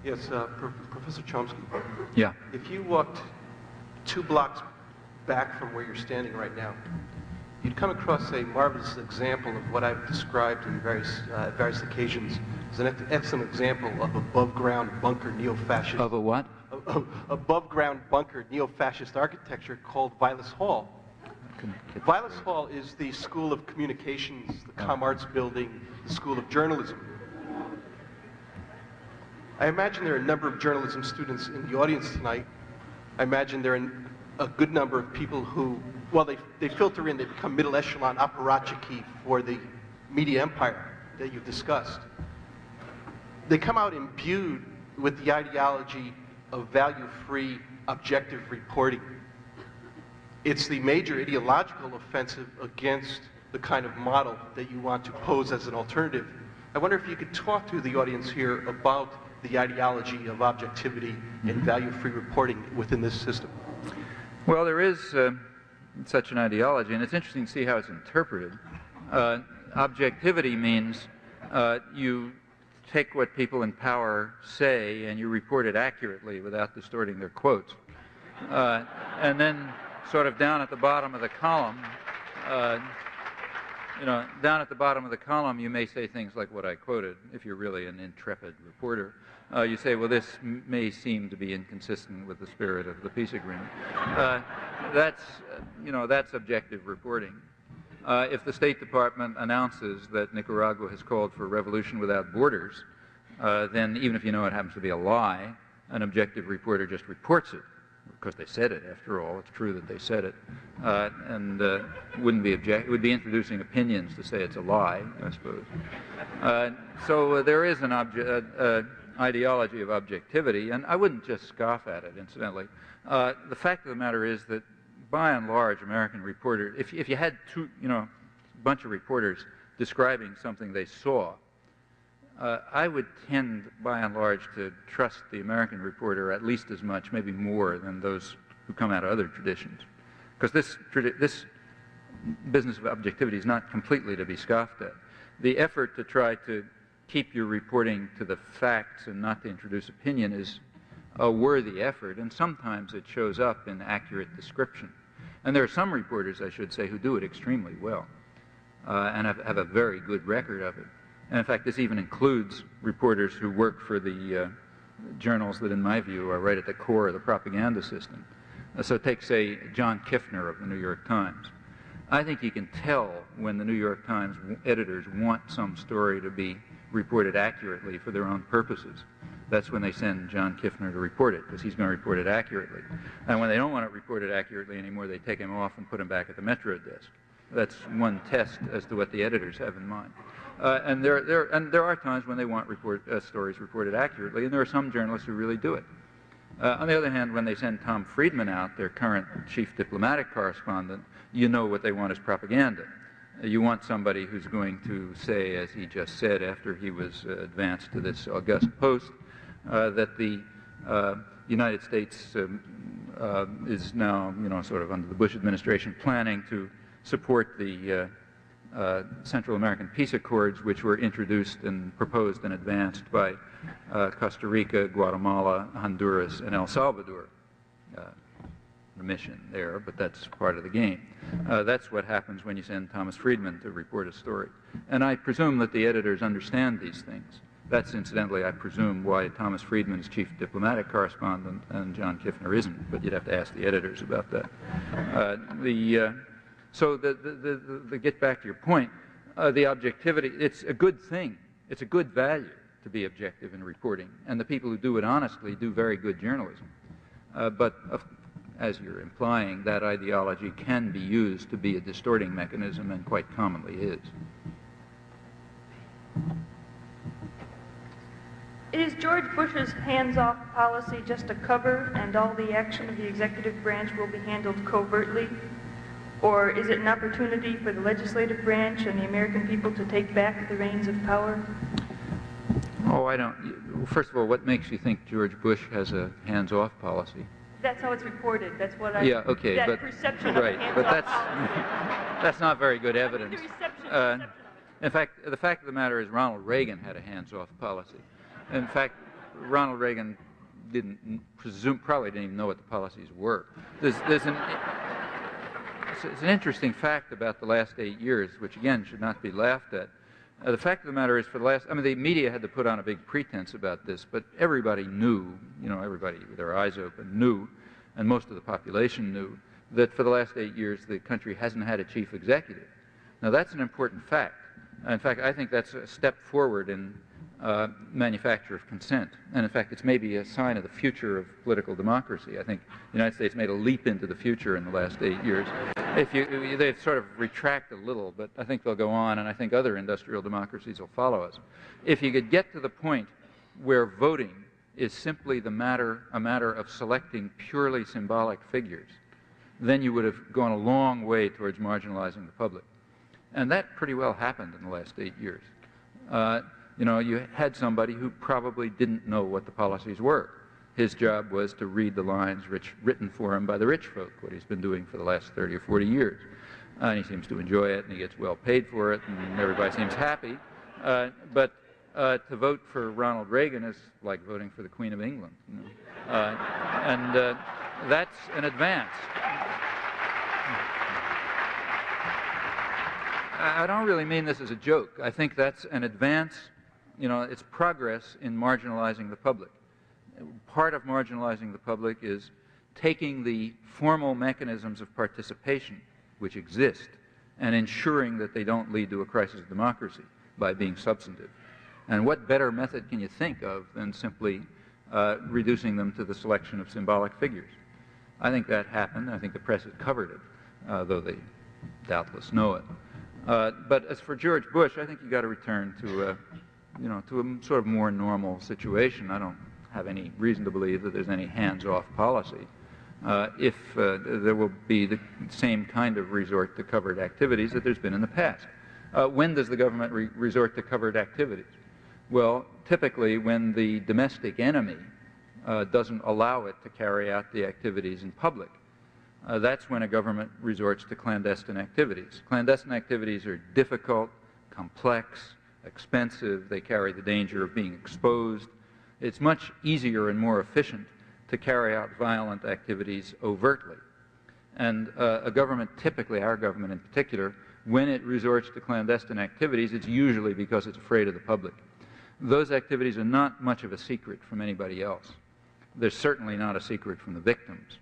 Yes, Professor Chomsky. Yeah. If you walked 2 blocks back from where you're standing right now, you'd come across a marvelous example of what I've described in various occasions as an excellent example of above-ground bunker neo-fascist. Of a what? Above-ground bunker neo-fascist architecture called Vilas Hall. Vilas Hall is the School of Communications, the Com Arts building, the School of Journalism. I imagine there are a number of journalism students in the audience tonight. I imagine there are a good number of people who, well, they filter in, they become middle echelon apparatchiki for the media empire that you've discussed. They come out imbued with the ideology of value-free, objective reporting. It's the major ideological offensive against the kind of model that you want to pose as an alternative. I wonder if you could talk to the audience here about the ideology of objectivity and value-free reporting within this system. Well, there is such an ideology, and it's interesting to see how it's interpreted. Objectivity means you take what people in power say and you report it accurately without distorting their quotes. And then sort of down at the bottom of the column, down at the bottom of the column, you may say things like what I quoted, if you're really an intrepid reporter. You say, well, this may seem to be inconsistent with the spirit of the peace agreement. That's objective reporting. If the State Department announces that Nicaragua has called for a revolution without borders, then even if you know it happens to be a lie, an objective reporter just reports it, because they said it, after all. It's true that they said it. And wouldn't be it would be introducing opinions to say it's a lie, I suppose. So there is an ideology of objectivity, and I wouldn't just scoff at it, incidentally. The fact of the matter is that, by and large, American reporters, if you had a bunch of reporters describing something they saw, I would tend, by and large, to trust the American reporter at least as much, maybe more, than those who come out of other traditions. Because this business of objectivity is not completely to be scoffed at. The effort to try to keep your reporting to the facts and not to introduce opinion is a worthy effort, and sometimes it shows up in accurate description. And there are some reporters, I should say, who do it extremely well and have a very good record of it. And in fact, this even includes reporters who work for the journals that, in my view, are right at the core of the propaganda system. So take, say, John Kiffner of the New York Times. I think you can tell when the New York Times editors want some story to be reported accurately for their own purposes. That's when they send John Kiffner to report it, because he's going to report it accurately. And when they don't want it reported accurately anymore, they take him off and put him back at the Metro desk. That's one test as to what the editors have in mind. And there are times when they want stories reported accurately, and there are some journalists who really do it. On the other hand, when they send Tom Friedman out, their current chief diplomatic correspondent, you know what they want is propaganda. You want somebody who's going to say, as he just said after he was advanced to this august post, that the United States is now, sort of under the Bush administration, planning to support the Central American Peace Accords, which were introduced and proposed and advanced by Costa Rica, Guatemala, Honduras, and El Salvador. Mission there, but that's part of the game. That's what happens when you send Thomas Friedman to report a story. And I presume that the editors understand these things. That's, incidentally, I presume, why Thomas Friedman is chief diplomatic correspondent and John Kiffner isn't, but you'd have to ask the editors about that. So to get back to your point, the objectivity, it's a good thing. It's a good value to be objective in reporting, and the people who do it honestly do very good journalism. But as you're implying, that ideology can be used to be a distorting mechanism, and quite commonly is. Is George Bush's hands-off policy just a cover, and all the action of the executive branch will be handled covertly? Or is it an opportunity for the legislative branch and the American people to take back the reins of power? Oh, I don't. First of all, what makes you think George Bush has a hands-off policy? That's how it's reported. That's what I. Yeah. Okay. That but perception right. Of a But hands-off that's not very good evidence. I mean, the reception. In fact, the fact of the matter is Ronald Reagan had a hands-off policy. In fact, Ronald Reagan probably didn't even know what the policies were. It's an interesting fact about the last 8 years, which again should not be laughed at. The fact of the matter is, the media had to put on a big pretense about this, but everybody knew, everybody with their eyes open knew, and most of the population knew, that for the last 8 years the country hasn't had a chief executive. Now that's an important fact. In fact, I think that's a step forward in manufacture of consent. And in fact, it's maybe a sign of the future of political democracy. I think the United States made a leap into the future in the last 8 years. They've sort of retracted a little, but I think they'll go on, and I think other industrial democracies will follow us. If you could get to the point where voting is simply a matter of selecting purely symbolic figures, then you would have gone a long way towards marginalizing the public. And that pretty well happened in the last 8 years. You had somebody who probably didn't know what the policies were. His job was to read the lines written for him by the rich folk, what he's been doing for the last 30 or 40 years. And he seems to enjoy it, and he gets well paid for it, and everybody seems happy. But to vote for Ronald Reagan is like voting for the Queen of England. That's an advance. I don't really mean this as a joke. I think that's an advance. It's progress in marginalizing the public. Part of marginalizing the public is taking the formal mechanisms of participation which exist and ensuring that they don't lead to a crisis of democracy by being substantive. And what better method can you think of than simply reducing them to the selection of symbolic figures? I think that happened. I think the press has covered it, though they doubtless know it. But as for George Bush, I think you've got to return to a sort of more normal situation. I don't have any reason to believe that there's any hands-off policy. If there will be the same kind of resort to covered activities that there's been in the past. When does the government resort to covered activities? Well, typically when the domestic enemy doesn't allow it to carry out the activities in public. That's when a government resorts to clandestine activities. Clandestine activities are difficult, complex, expensive. They carry the danger of being exposed. It's much easier and more efficient to carry out violent activities overtly. And a government, typically our government in particular, when it resorts to clandestine activities, it's usually because it's afraid of the public. Those activities are not much of a secret from anybody else. They're certainly not a secret from the victims.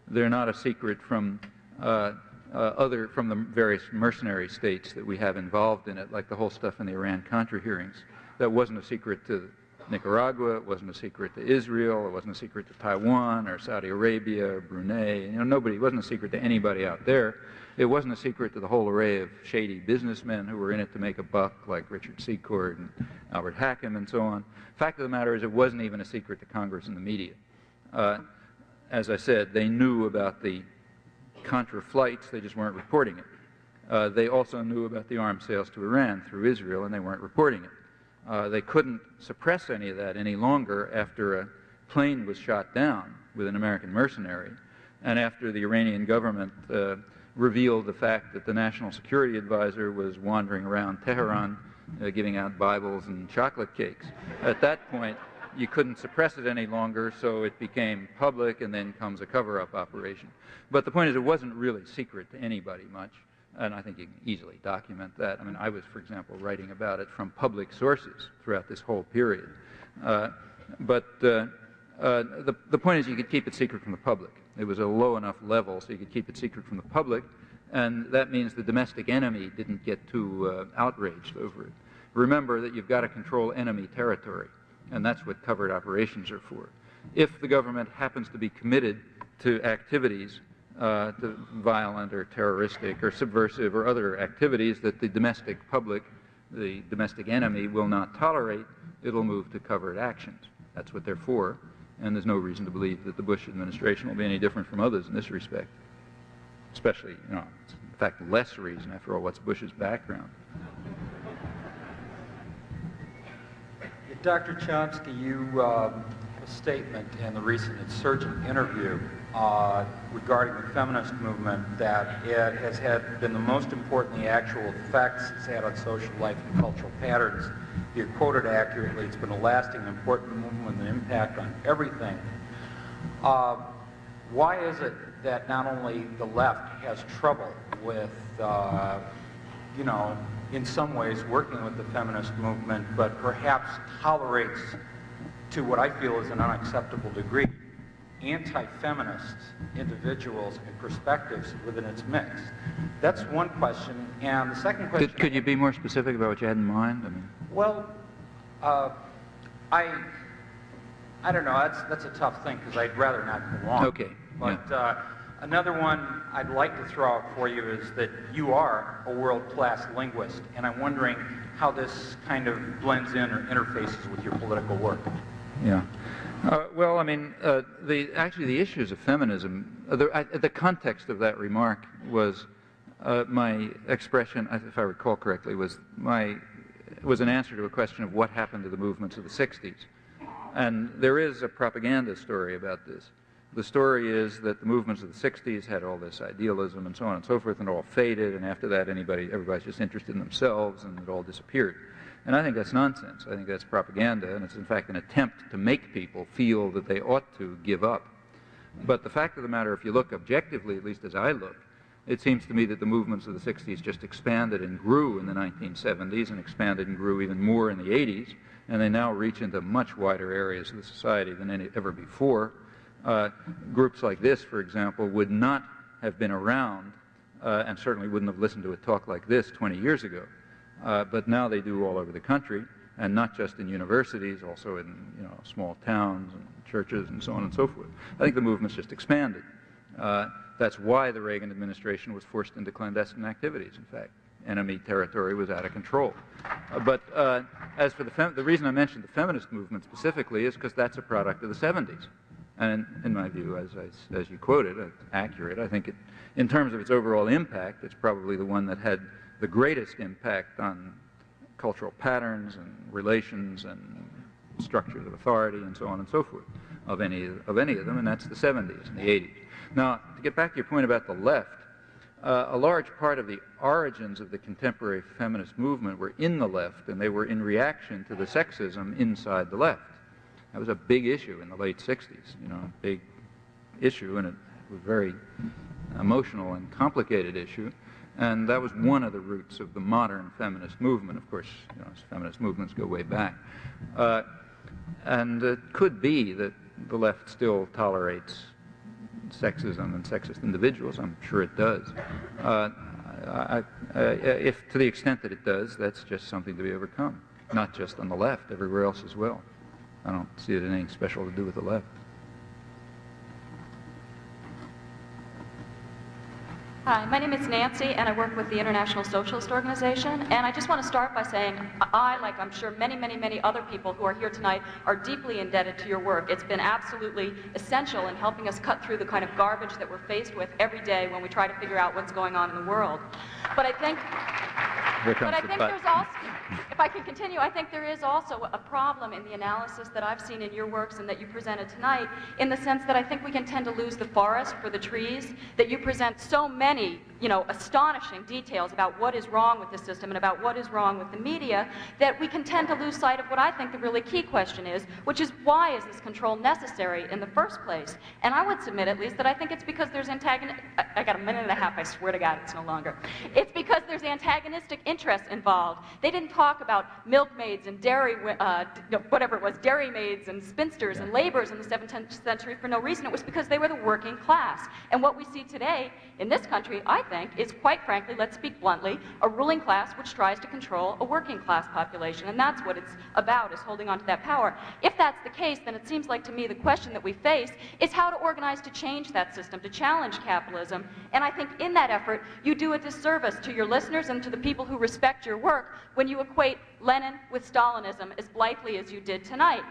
They're not a secret from from the various mercenary states that we have involved in it, like the whole stuff in the Iran-Contra hearings. That wasn't a secret to Nicaragua, it wasn't a secret to Israel, it wasn't a secret to Taiwan or Saudi Arabia or Brunei. It wasn't a secret to anybody out there. It wasn't a secret to the whole array of shady businessmen who were in it to make a buck, like Richard Secord and Albert Hakim and so on. Fact of the matter is, it wasn't even a secret to Congress and the media. As I said, they knew about the Contra flights, they just weren't reporting it. They also knew about the arms sales to Iran through Israel, and they weren't reporting it. They couldn't suppress any of that any longer after a plane was shot down with an American mercenary, and after the Iranian government revealed the fact that the National Security Advisor was wandering around Tehran giving out Bibles and chocolate cakes. At that point, you couldn't suppress it any longer, so it became public, and then comes a cover-up operation. But the point is, it wasn't really secret to anybody much, and I think you can easily document that. I mean, I was, for example, writing about it from public sources throughout this whole period. But the point is, you could keep it secret from the public. It was a low enough level so you could keep it secret from the public, and that means the domestic enemy didn't get too outraged over it. Remember that you've got to control enemy territory, and that's what covert operations are for. If the government happens to be committed to activities, to violent or terroristic or subversive or other activities that the domestic public, the domestic enemy, will not tolerate, it'll move to covert actions. That's what they're for, and there's no reason to believe that the Bush administration will be any different from others in this respect. Especially, in fact, less reason. After all, what's Bush's background? Dr. Chomsky, you a statement in the recent Insurgent interview regarding the feminist movement that it has been the most important, the actual effects it's had on social life and cultural patterns. You quoted accurately, it's been a lasting, important movement with an impact on everything. Why is it that not only the left has trouble with, you know, in some ways working with the feminist movement, but perhaps tolerates, to what I feel is an unacceptable degree, anti-feminist individuals and perspectives within its mix? That's one question. And the second question... Could you be more specific about what you had in mind? I mean... Well, I don't know. That's a tough thing because I'd rather not go on. Okay. But yeah. Another one I'd like to throw out for you is that you are a world-class linguist, and I'm wondering how this kind of blends in or interfaces with your political work. Yeah. Well, I mean, actually the issues of feminism, the context of that remark was my expression, if I recall correctly, was an answer to a question of what happened to the movements of the 60s. And there is a propaganda story about this. The story is that the movements of the 60s had all this idealism and so on and so forth, and it all faded, and after that everybody's just interested in themselves, and it all disappeared. And I think that's nonsense. I think that's propaganda, and it's in fact an attempt to make people feel that they ought to give up. But the fact of the matter, if you look objectively, at least as I look, it seems to me that the movements of the 60s just expanded and grew in the 1970s, and expanded and grew even more in the 80s, and they now reach into much wider areas of the society than ever before. Groups like this, for example, would not have been around and certainly wouldn't have listened to a talk like this 20 years ago. But now they do all over the country, and not just in universities, also in small towns and churches and so on and so forth. I think the movement's just expanded. That's why the Reagan administration was forced into clandestine activities, in fact. Enemy territory was out of control. But as for the reason I mentioned the feminist movement specifically is because that's a product of the 70s. And in my view, as you quoted, it's accurate. I think in terms of its overall impact, it's probably the one that had the greatest impact on cultural patterns and relations and structures of authority and so on and so forth of any of them, and that's the 70s and the 80s. Now, to get back to your point about the left, a large part of the origins of the contemporary feminist movement were in the left, and they were in reaction to the sexism inside the left. That was a big issue in the late 60s, a big issue, and it was a very emotional and complicated issue. And that was one of the roots of the modern feminist movement. Of course, feminist movements go way back. And it could be that the left still tolerates sexism and sexist individuals. I'm sure it does. If to the extent that it does, that's just something to be overcome. Not just on the left, everywhere else as well. I don't see it anything special to do with the left. Hi, my name is Nancy, and I work with the International Socialist Organization. And I just want to start by saying I, like I'm sure many, many, many other people who are here tonight, are deeply indebted to your work. It's been absolutely essential in helping us cut through the kind of garbage that we're faced with every day when we try to figure out what's going on in the world. But I think there's also, if I can continue, I think there is also a problem in the analysis that I've seen in your works and that you presented tonight, in the sense that I think we can tend to lose the forest for the trees, that you present so many, astonishing details about what is wrong with the system and about what is wrong with the media, that we can tend to lose sight of what I think the really key question is, which is why is this control necessary in the first place? And I would submit at least that I think it's because there's I got a minute and a half, I swear to God it's no longer. It's because there's antagonistic interests involved. They didn't talk about milkmaids and dairy maids and spinsters and laborers in the 17th century for no reason. It was because they were the working class. And what we see today in this country, I think, is quite frankly, let's speak bluntly, a ruling class which tries to control a working class population. And that's what it's about, is holding on to that power. If that's the case, then it seems like to me the question that we face is how to organize to change that system, to challenge capitalism. And I think in that effort, you do a disservice to your listeners and to the people who respect your work when you equate Lenin with Stalinism as blithely as you did tonight.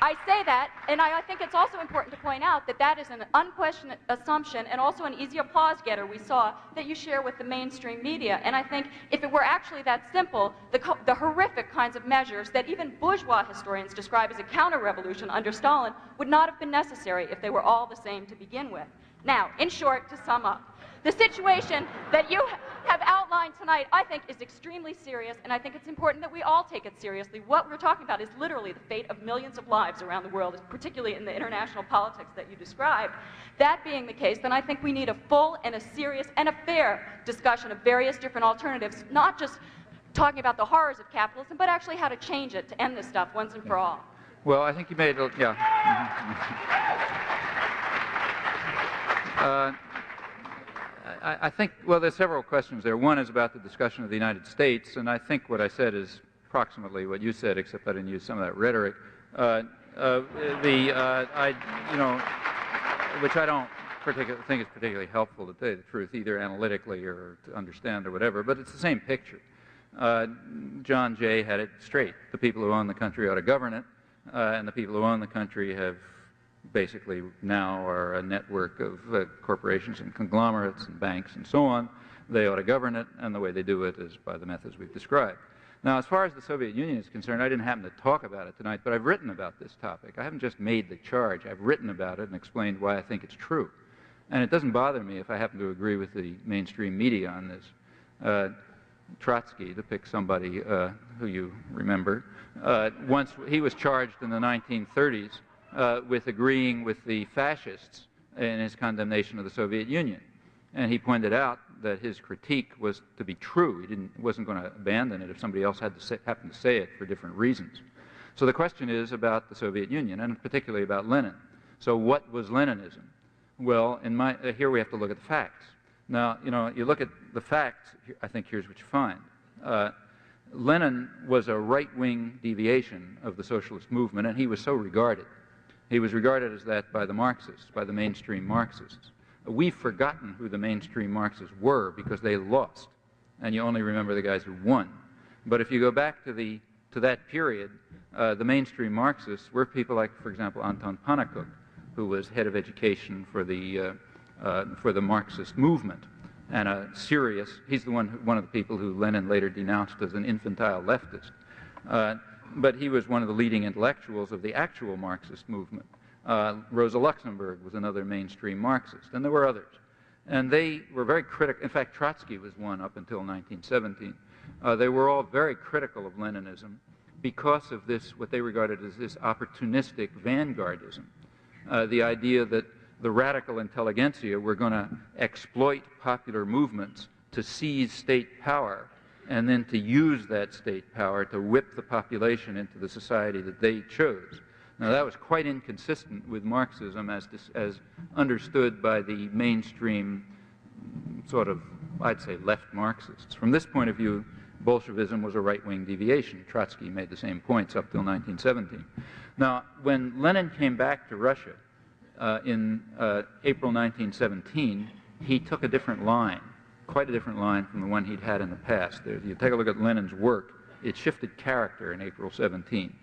I say that, and I think it's also important to point out that that is an unquestioned assumption and also an easy applause getter we saw that you share with the mainstream media. And I think if it were actually that simple, the horrific kinds of measures that even bourgeois historians describe as a counter-revolution under Stalin would not have been necessary if they were all the same to begin with. Now, in short, to sum up, the situation that you have outlined tonight, I think, is extremely serious, and I think it's important that we all take it seriously. What we're talking about is literally the fate of millions of lives around the world, particularly in the international politics that you described. That being the case, then I think we need a full and a serious and a fair discussion of various different alternatives, not just talking about the horrors of capitalism, but actually how to change it to end this stuff once and for all. Well, I think you made it, yeah. I think, well, there's several questions there. One is about the discussion of the United States, and I think what I said is approximately what you said, except I didn't use some of that rhetoric. Which I don't think is particularly helpful, to tell you the truth, either analytically or to understand or whatever, but it's the same picture. John Jay had it straight. The people who own the country ought to govern it, and the people who own the country have basically now are a network of corporations and conglomerates and banks and so on. They ought to govern it, and the way they do it is by the methods we've described. Now, as far as the Soviet Union is concerned, I didn't happen to talk about it tonight, but I've written about this topic. I haven't just made the charge. I've written about it and explained why I think it's true. And it doesn't bother me if I happen to agree with the mainstream media on this. Trotsky, to pick somebody who you remember, once he was charged in the 1930s with agreeing with the fascists in his condemnation of the Soviet Union. And he pointed out that his critique was to be true. He wasn't going to abandon it if somebody else happened to say it for different reasons. So the question is about the Soviet Union, and particularly about Lenin. So what was Leninism? Well, here we have to look at the facts. Now, you look at the facts, I think here's what you find. Lenin was a right-wing deviation of the socialist movement, and he was so regarded. He was regarded as that by the Marxists, by the mainstream Marxists. We've forgotten who the mainstream Marxists were because they lost, and you only remember the guys who won. But if you go back to that period, the mainstream Marxists were people like, for example, Anton Pannekoek, who was head of education for the Marxist movement, and he's one of the people who Lenin later denounced as an infantile leftist. But he was one of the leading intellectuals of the actual Marxist movement. Rosa Luxemburg was another mainstream Marxist, and there were others. And they were very critical. In fact, Trotsky was one up until 1917. They were all very critical of Leninism because of this, what they regarded as this opportunistic vanguardism. The idea that the radical intelligentsia were going to exploit popular movements to seize state power and then to use that state power to whip the population into the society that they chose. Now, that was quite inconsistent with Marxism as understood by the mainstream sort of, I'd say, left Marxists. From this point of view, Bolshevism was a right-wing deviation. Trotsky made the same points up till 1917. Now, when Lenin came back to Russia in April 1917, he took a different line, quite a different line from the one he'd had in the past. If you take a look at Lenin's work, it shifted character in April 17.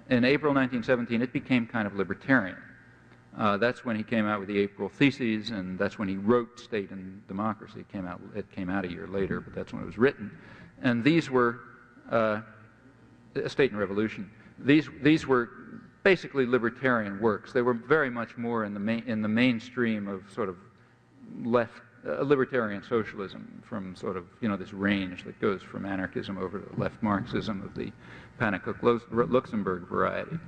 In April 1917, it became kind of libertarian. That's when he came out with the April Theses, and that's when he wrote State and Democracy. It came out a year later, but that's when it was written. And these were State and Revolution. These were basically libertarian works. They were very much more in the mainstream of sort of left libertarian socialism, from sort of this range that goes from anarchism over to left Marxism of the Pannekoek-Luxemburg variety.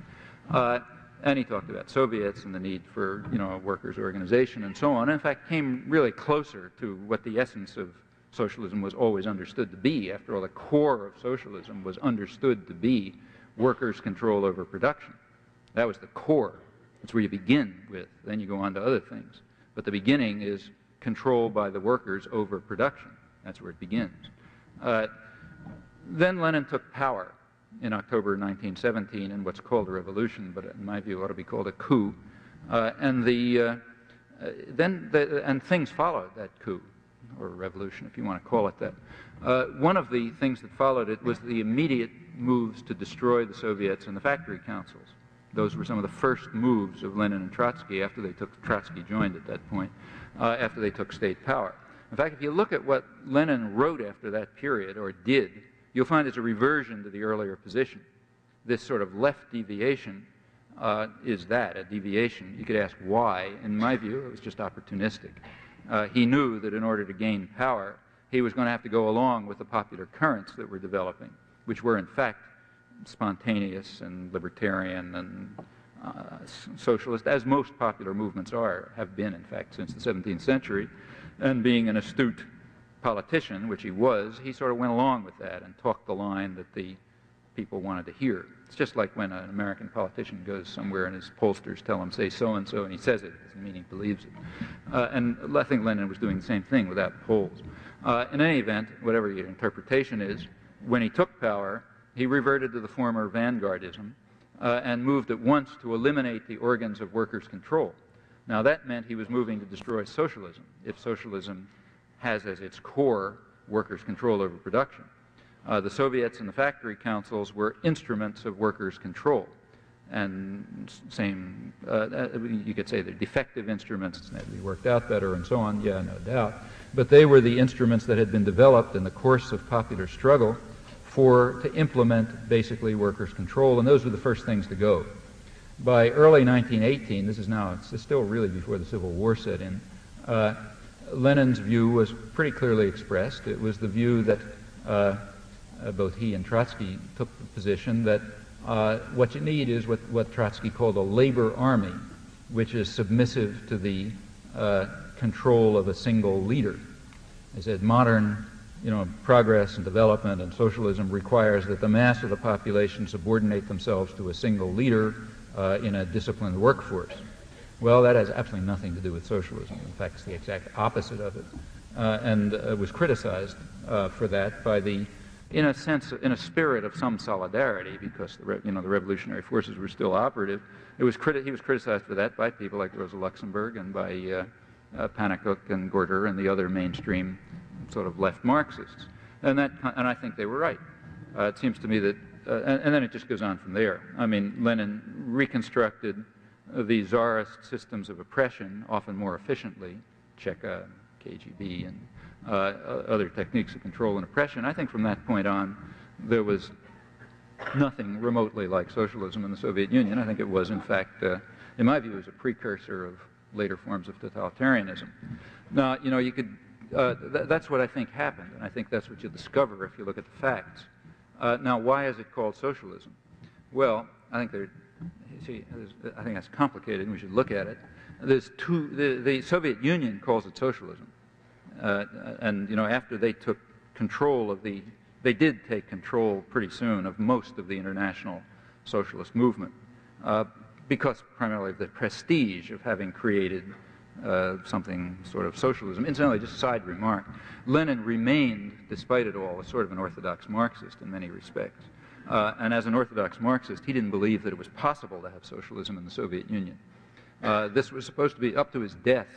And he talked about Soviets and the need for workers' organization and so on. And in fact, came really closer to what the essence of socialism was always understood to be. After all, the core of socialism was understood to be workers' control over production. That was the core. That's where you begin with. Then you go on to other things. But the beginning is control by the workers over production. That's where it begins. Then Lenin took power in October 1917 in what's called a revolution, but in my view ought to be called a coup. And things followed that coup, or revolution, if you want to call it that. One of the things that followed it was the immediate moves to destroy the Soviets and the factory councils. Those were some of the first moves of Lenin and Trotsky after they took, Trotsky joined at that point, after they took state power. In fact, if you look at what Lenin wrote after that period, or did, you'll find it's a reversion to the earlier position. This sort of left deviation is that, a deviation. You could ask why. In my view, it was just opportunistic. He knew that in order to gain power, he was going to have to go along with the popular currents that were developing, which were in fact spontaneous and libertarian and socialist, as most popular movements have been, in fact, since the 17th century. And being an astute politician, which he was, he sort of went along with that and talked the line that the people wanted to hear. It's just like when an American politician goes somewhere and his pollsters tell him, say so-and-so, and he says it, doesn't mean he believes it. And I think Lenin was doing the same thing without polls. In any event, whatever your interpretation is, when he took power, he reverted to the former vanguardism and moved at once to eliminate the organs of workers' control. Now that meant he was moving to destroy socialism, if socialism has as its core workers' control over production. The Soviets and the factory councils were instruments of workers' control. And same, you could say they're defective instruments, they worked out better and so on, yeah, no doubt. But they were the instruments that had been developed in the course of popular struggle to implement basically workers' control, and those were the first things to go. By early 1918, it's still really before the Civil War set in, Lenin's view was pretty clearly expressed. It was the view that both he and Trotsky took the position that what you need is what Trotsky called a labor army, which is submissive to the control of a single leader. He said modern progress and development and socialism requires that the mass of the population subordinate themselves to a single leader in a disciplined workforce. Well, that has absolutely nothing to do with socialism. In fact, it's the exact opposite of it, and was criticized for that by in a spirit of some solidarity, because the revolutionary forces were still operative. He was criticized for that by people like Rosa Luxemburg and by Pannekoek and Gorter and the other mainstream sort of left Marxists, and I think they were right. It seems to me that, and then it just goes on from there. I mean, Lenin reconstructed the czarist systems of oppression often more efficiently, Cheka, KGB, and other techniques of control and oppression. I think from that point on, there was nothing remotely like socialism in the Soviet Union. I think it was, in fact, in my view, it was a precursor of later forms of totalitarianism. Now, you could. That's what I think happened, and I think that's what you'll discover if you look at the facts. Now, why is it called socialism? Well, I think I think that's complicated, and we should look at it. There's the Soviet Union calls it socialism, and after they took control of they did take control pretty soon of most of the international socialist movement, because primarily of the prestige of having created something sort of socialism. Incidentally, just a side remark, Lenin remained, despite it all, a sort of an orthodox Marxist in many respects. And as an orthodox Marxist, he didn't believe that it was possible to have socialism in the Soviet Union. This was supposed to be up to his death,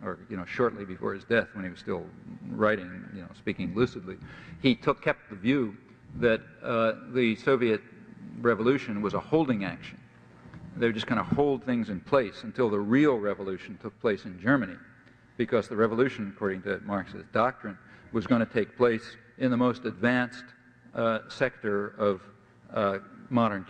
or shortly before his death, when he was still writing, speaking lucidly. He kept the view that the Soviet revolution was a holding action. They would just kind of hold things in place until the real revolution took place in Germany, because the revolution, according to Marxist doctrine, was going to take place in the most advanced sector of modern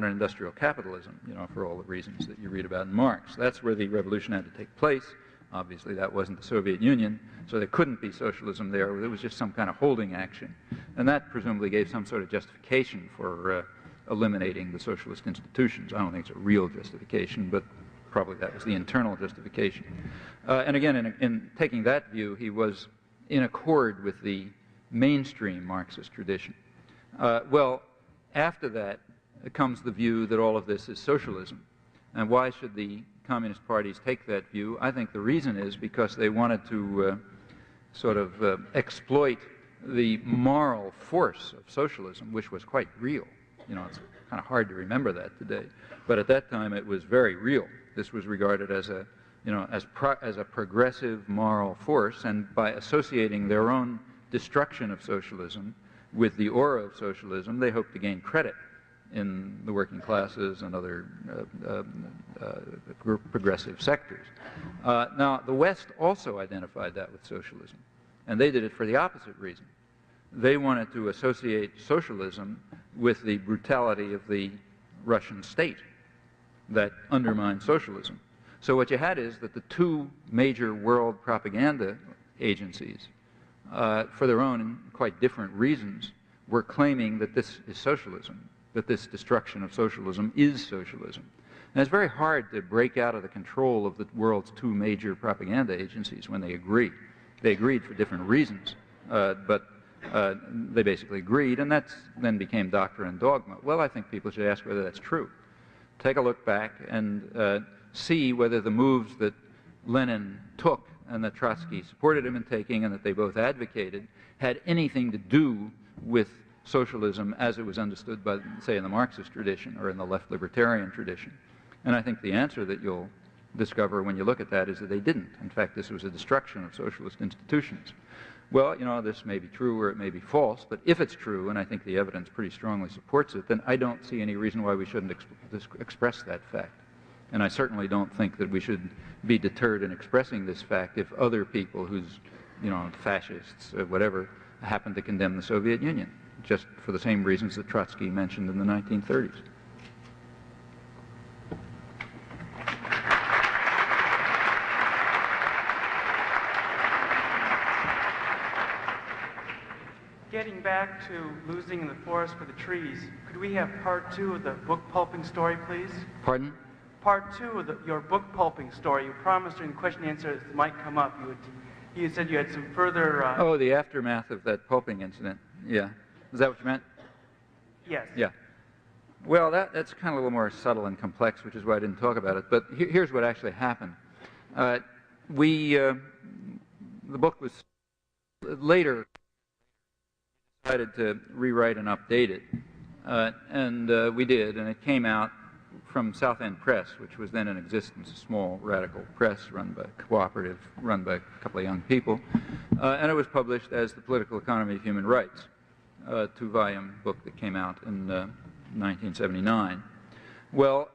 industrial capitalism, for all the reasons that you read about in Marx. That's where the revolution had to take place. Obviously, that wasn't the Soviet Union, so there couldn't be socialism there. It was just some kind of holding action. And that presumably gave some sort of justification for eliminating the socialist institutions. I don't think it's a real justification, but probably that was the internal justification. And again, in taking that view, he was in accord with the mainstream Marxist tradition. Well, after that comes the view that all of this is socialism. And why should the communist parties take that view? I think the reason is because they wanted to sort of exploit the moral force of socialism, which was quite real. It's kind of hard to remember that today, but at that time it was very real. This was regarded as a progressive moral force, and by associating their own destruction of socialism with the aura of socialism, they hoped to gain credit in the working classes and other progressive sectors. Now, the West also identified that with socialism, and they did it for the opposite reason. They wanted to associate socialism with the brutality of the Russian state that undermined socialism. So what you had is that the two major world propaganda agencies, for their own quite different reasons, were claiming that this is socialism, that this destruction of socialism is socialism. And it's very hard to break out of the control of the world's two major propaganda agencies when they agree. They agreed for different reasons, but they basically agreed, and that then became doctrine and dogma. Well, I think people should ask whether that's true. Take a look back and see whether the moves that Lenin took and that Trotsky supported him in taking and that they both advocated had anything to do with socialism as it was understood by, say, in the Marxist tradition or in the left libertarian tradition. And I think the answer that you'll discover when you look at that is that they didn't. In fact, this was a destruction of socialist institutions. Well, you know, this may be true or it may be false, but if it's true, and I think the evidence pretty strongly supports it, then I don't see any reason why we shouldn't express that fact. And I certainly don't think that we should be deterred in expressing this fact if other people who's, you know, fascists or whatever, happen to condemn the Soviet Union, just for the same reasons that Trotsky mentioned in the 1930s. Getting back to losing in the forest for the trees, could we have part 2 of the book pulping story, please? Pardon? Part 2 of your book pulping story. You promised during the question and answer it might come up. You said you had some further... Oh, the aftermath of that pulping incident. Yeah. Is that what you meant? Yes. Yeah. Well, that's kind of a little more subtle and complex, which is why I didn't talk about it. But here's what actually happened. The book was later decided to rewrite and update it, and we did, and it came out from South End Press, which was then in existence, a small radical press run by cooperative, run by a couple of young people, and it was published as The Political Economy of Human Rights, a 2-volume book that came out in 1979. Well,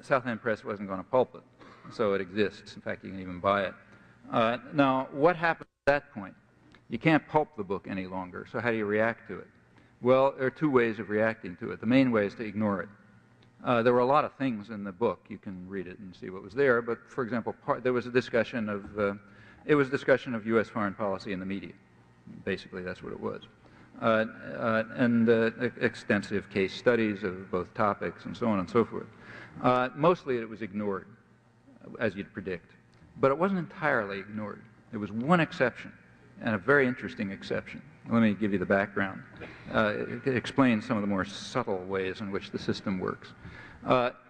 South End Press wasn't going to pulp it, so it exists. In fact, you can even buy it. Now, what happened at that point? You can't pulp the book any longer, so how do you react to it? Well, there are 2 ways of reacting to it. The main way is to ignore it. There were a lot of things in the book. You can read it and see what was there, but for example, there was a discussion of, it was a discussion of U.S. foreign policy in the media. Basically, that's what it was. And extensive case studies of both topics and so on and so forth. Mostly it was ignored, as you'd predict. But it wasn't entirely ignored. There was one exception, and a very interesting exception. Let me give you the background. It explains some of the more subtle ways in which the system works.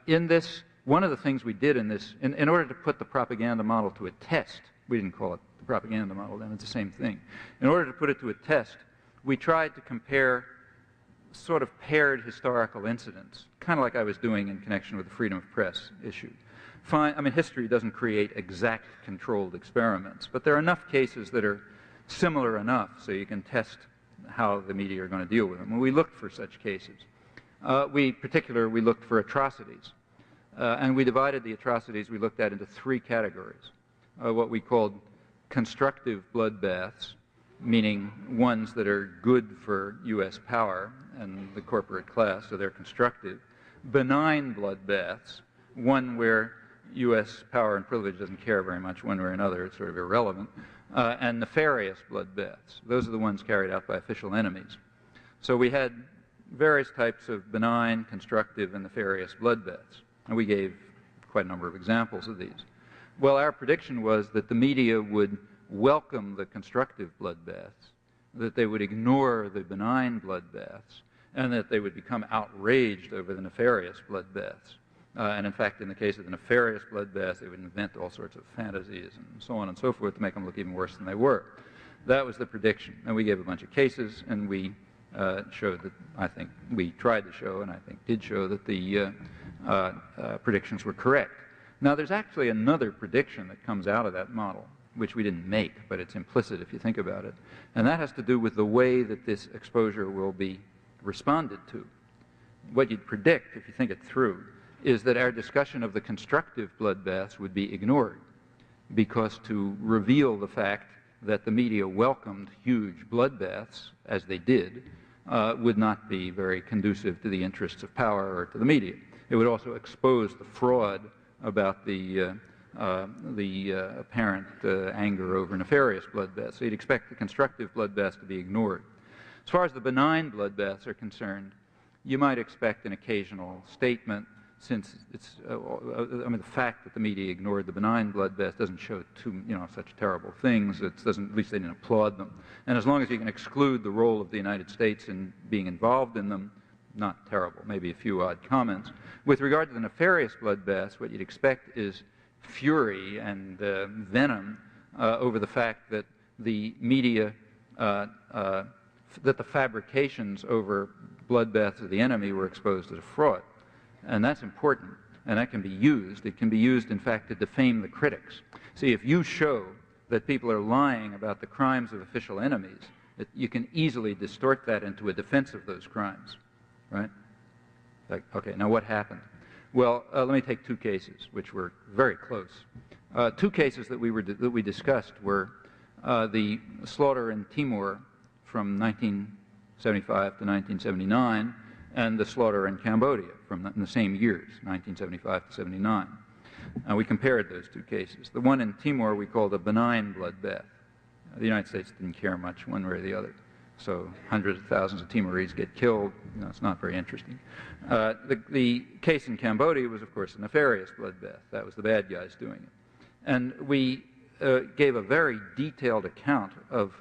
In this, one of the things we did in this, in order to put the propaganda model to a test, we didn't call it the propaganda model then, it's the same thing. In order to put it to a test, we tried to compare sort of paired historical incidents, kind of like I was doing in connection with the freedom of press issue. I mean, history doesn't create exact controlled experiments, but there are enough cases that are similar enough so you can test how the media are going to deal with them. And we looked for such cases. We looked for atrocities. And we divided the atrocities we looked at into 3 categories. What we called constructive bloodbaths, meaning ones that are good for U.S. power and the corporate class, so they're constructive. Benign bloodbaths, one where U.S. power and privilege doesn't care very much one way or another, it's sort of irrelevant. And nefarious bloodbaths. Those are the ones carried out by official enemies. So we had various types of benign, constructive, and nefarious bloodbaths. And we gave quite a number of examples of these. Well, our prediction was that the media would welcome the constructive bloodbaths, that they would ignore the benign bloodbaths, and that they would become outraged over the nefarious bloodbaths. And in fact, in the case of the nefarious bloodbaths, they would invent all sorts of fantasies and so on and so forth to make them look even worse than they were. That was the prediction. And we gave a bunch of cases, and we showed that, I think, we tried to show, and I think did show, that the predictions were correct. Now, there's actually another prediction that comes out of that model, which we didn't make, but it's implicit if you think about it. And that has to do with the way that this exposure will be responded to. what you'd predict, if you think it through, is that our discussion of the constructive bloodbaths would be ignored, because to reveal the fact that the media welcomed huge bloodbaths, as they did, would not be very conducive to the interests of power or to the media. It would also expose the fraud about the apparent anger over nefarious bloodbaths. So you'd expect the constructive bloodbaths to be ignored. As far as the benign bloodbaths are concerned, you might expect an occasional statement, since it's, I mean, the fact that the media ignored the benign bloodbaths doesn't show such terrible things. It doesn't, at least they didn't applaud them. And as long as you can exclude the role of the United States in being involved in them, not terrible, maybe a few odd comments. With regard to the nefarious bloodbaths, what you'd expect is fury and venom over the fact that the media, that the fabrications over bloodbaths of the enemy were exposed as a fraud. And that's important, and that can be used. It can be used, in fact, to defame the critics. See, if you show that people are lying about the crimes of official enemies, you can easily distort that into a defense of those crimes, right? Like, okay, now what happened? Well, let me take two cases, which were very close. Two cases that we discussed were the slaughter in Timor from 1975 to 1979, and the slaughter in Cambodia in the same years, 1975 to 79. We compared those two cases. The one in Timor we called a benign bloodbath. The United States didn't care much one way or the other. So hundreds of thousands of Timorese get killed. It's not very interesting. The case in Cambodia was, of course, a nefarious bloodbath. That was the bad guys doing it. And we gave a very detailed account of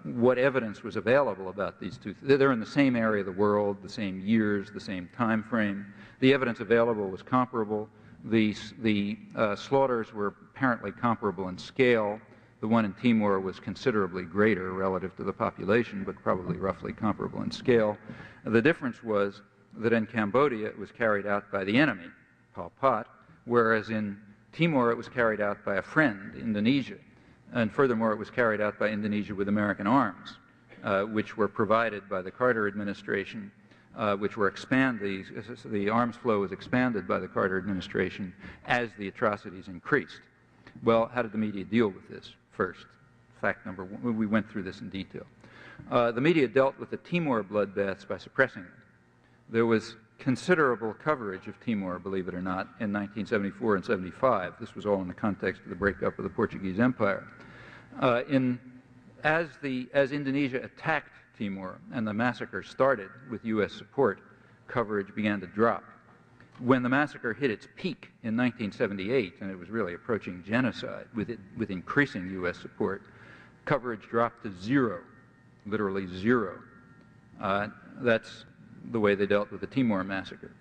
what evidence was available about these two. They're in the same area of the world, the same years, the same time frame. The evidence available was comparable. The slaughters were apparently comparable in scale. The one in Timor was considerably greater relative to the population, but probably roughly comparable in scale. The difference was that in Cambodia it was carried out by the enemy, Pol Pot, whereas in Timor it was carried out by a friend, Indonesia. And furthermore, it was carried out by Indonesia with American arms, which were provided by the Carter administration, which were expanded. The arms flow was expanded by the Carter administration as the atrocities increased. Well, how did the media deal with this? First, fact number one, we went through this in detail. The media dealt with the Timor bloodbaths by suppressing them. There was considerable coverage of Timor, believe it or not, in 1974 and 75. This was all in the context of the breakup of the Portuguese Empire. As Indonesia attacked Timor and the massacre started with U.S. support, coverage began to drop. When the massacre hit its peak in 1978, and it was really approaching genocide with increasing U.S. support, coverage dropped to zero, literally zero. That's the way they dealt with the Timor massacre.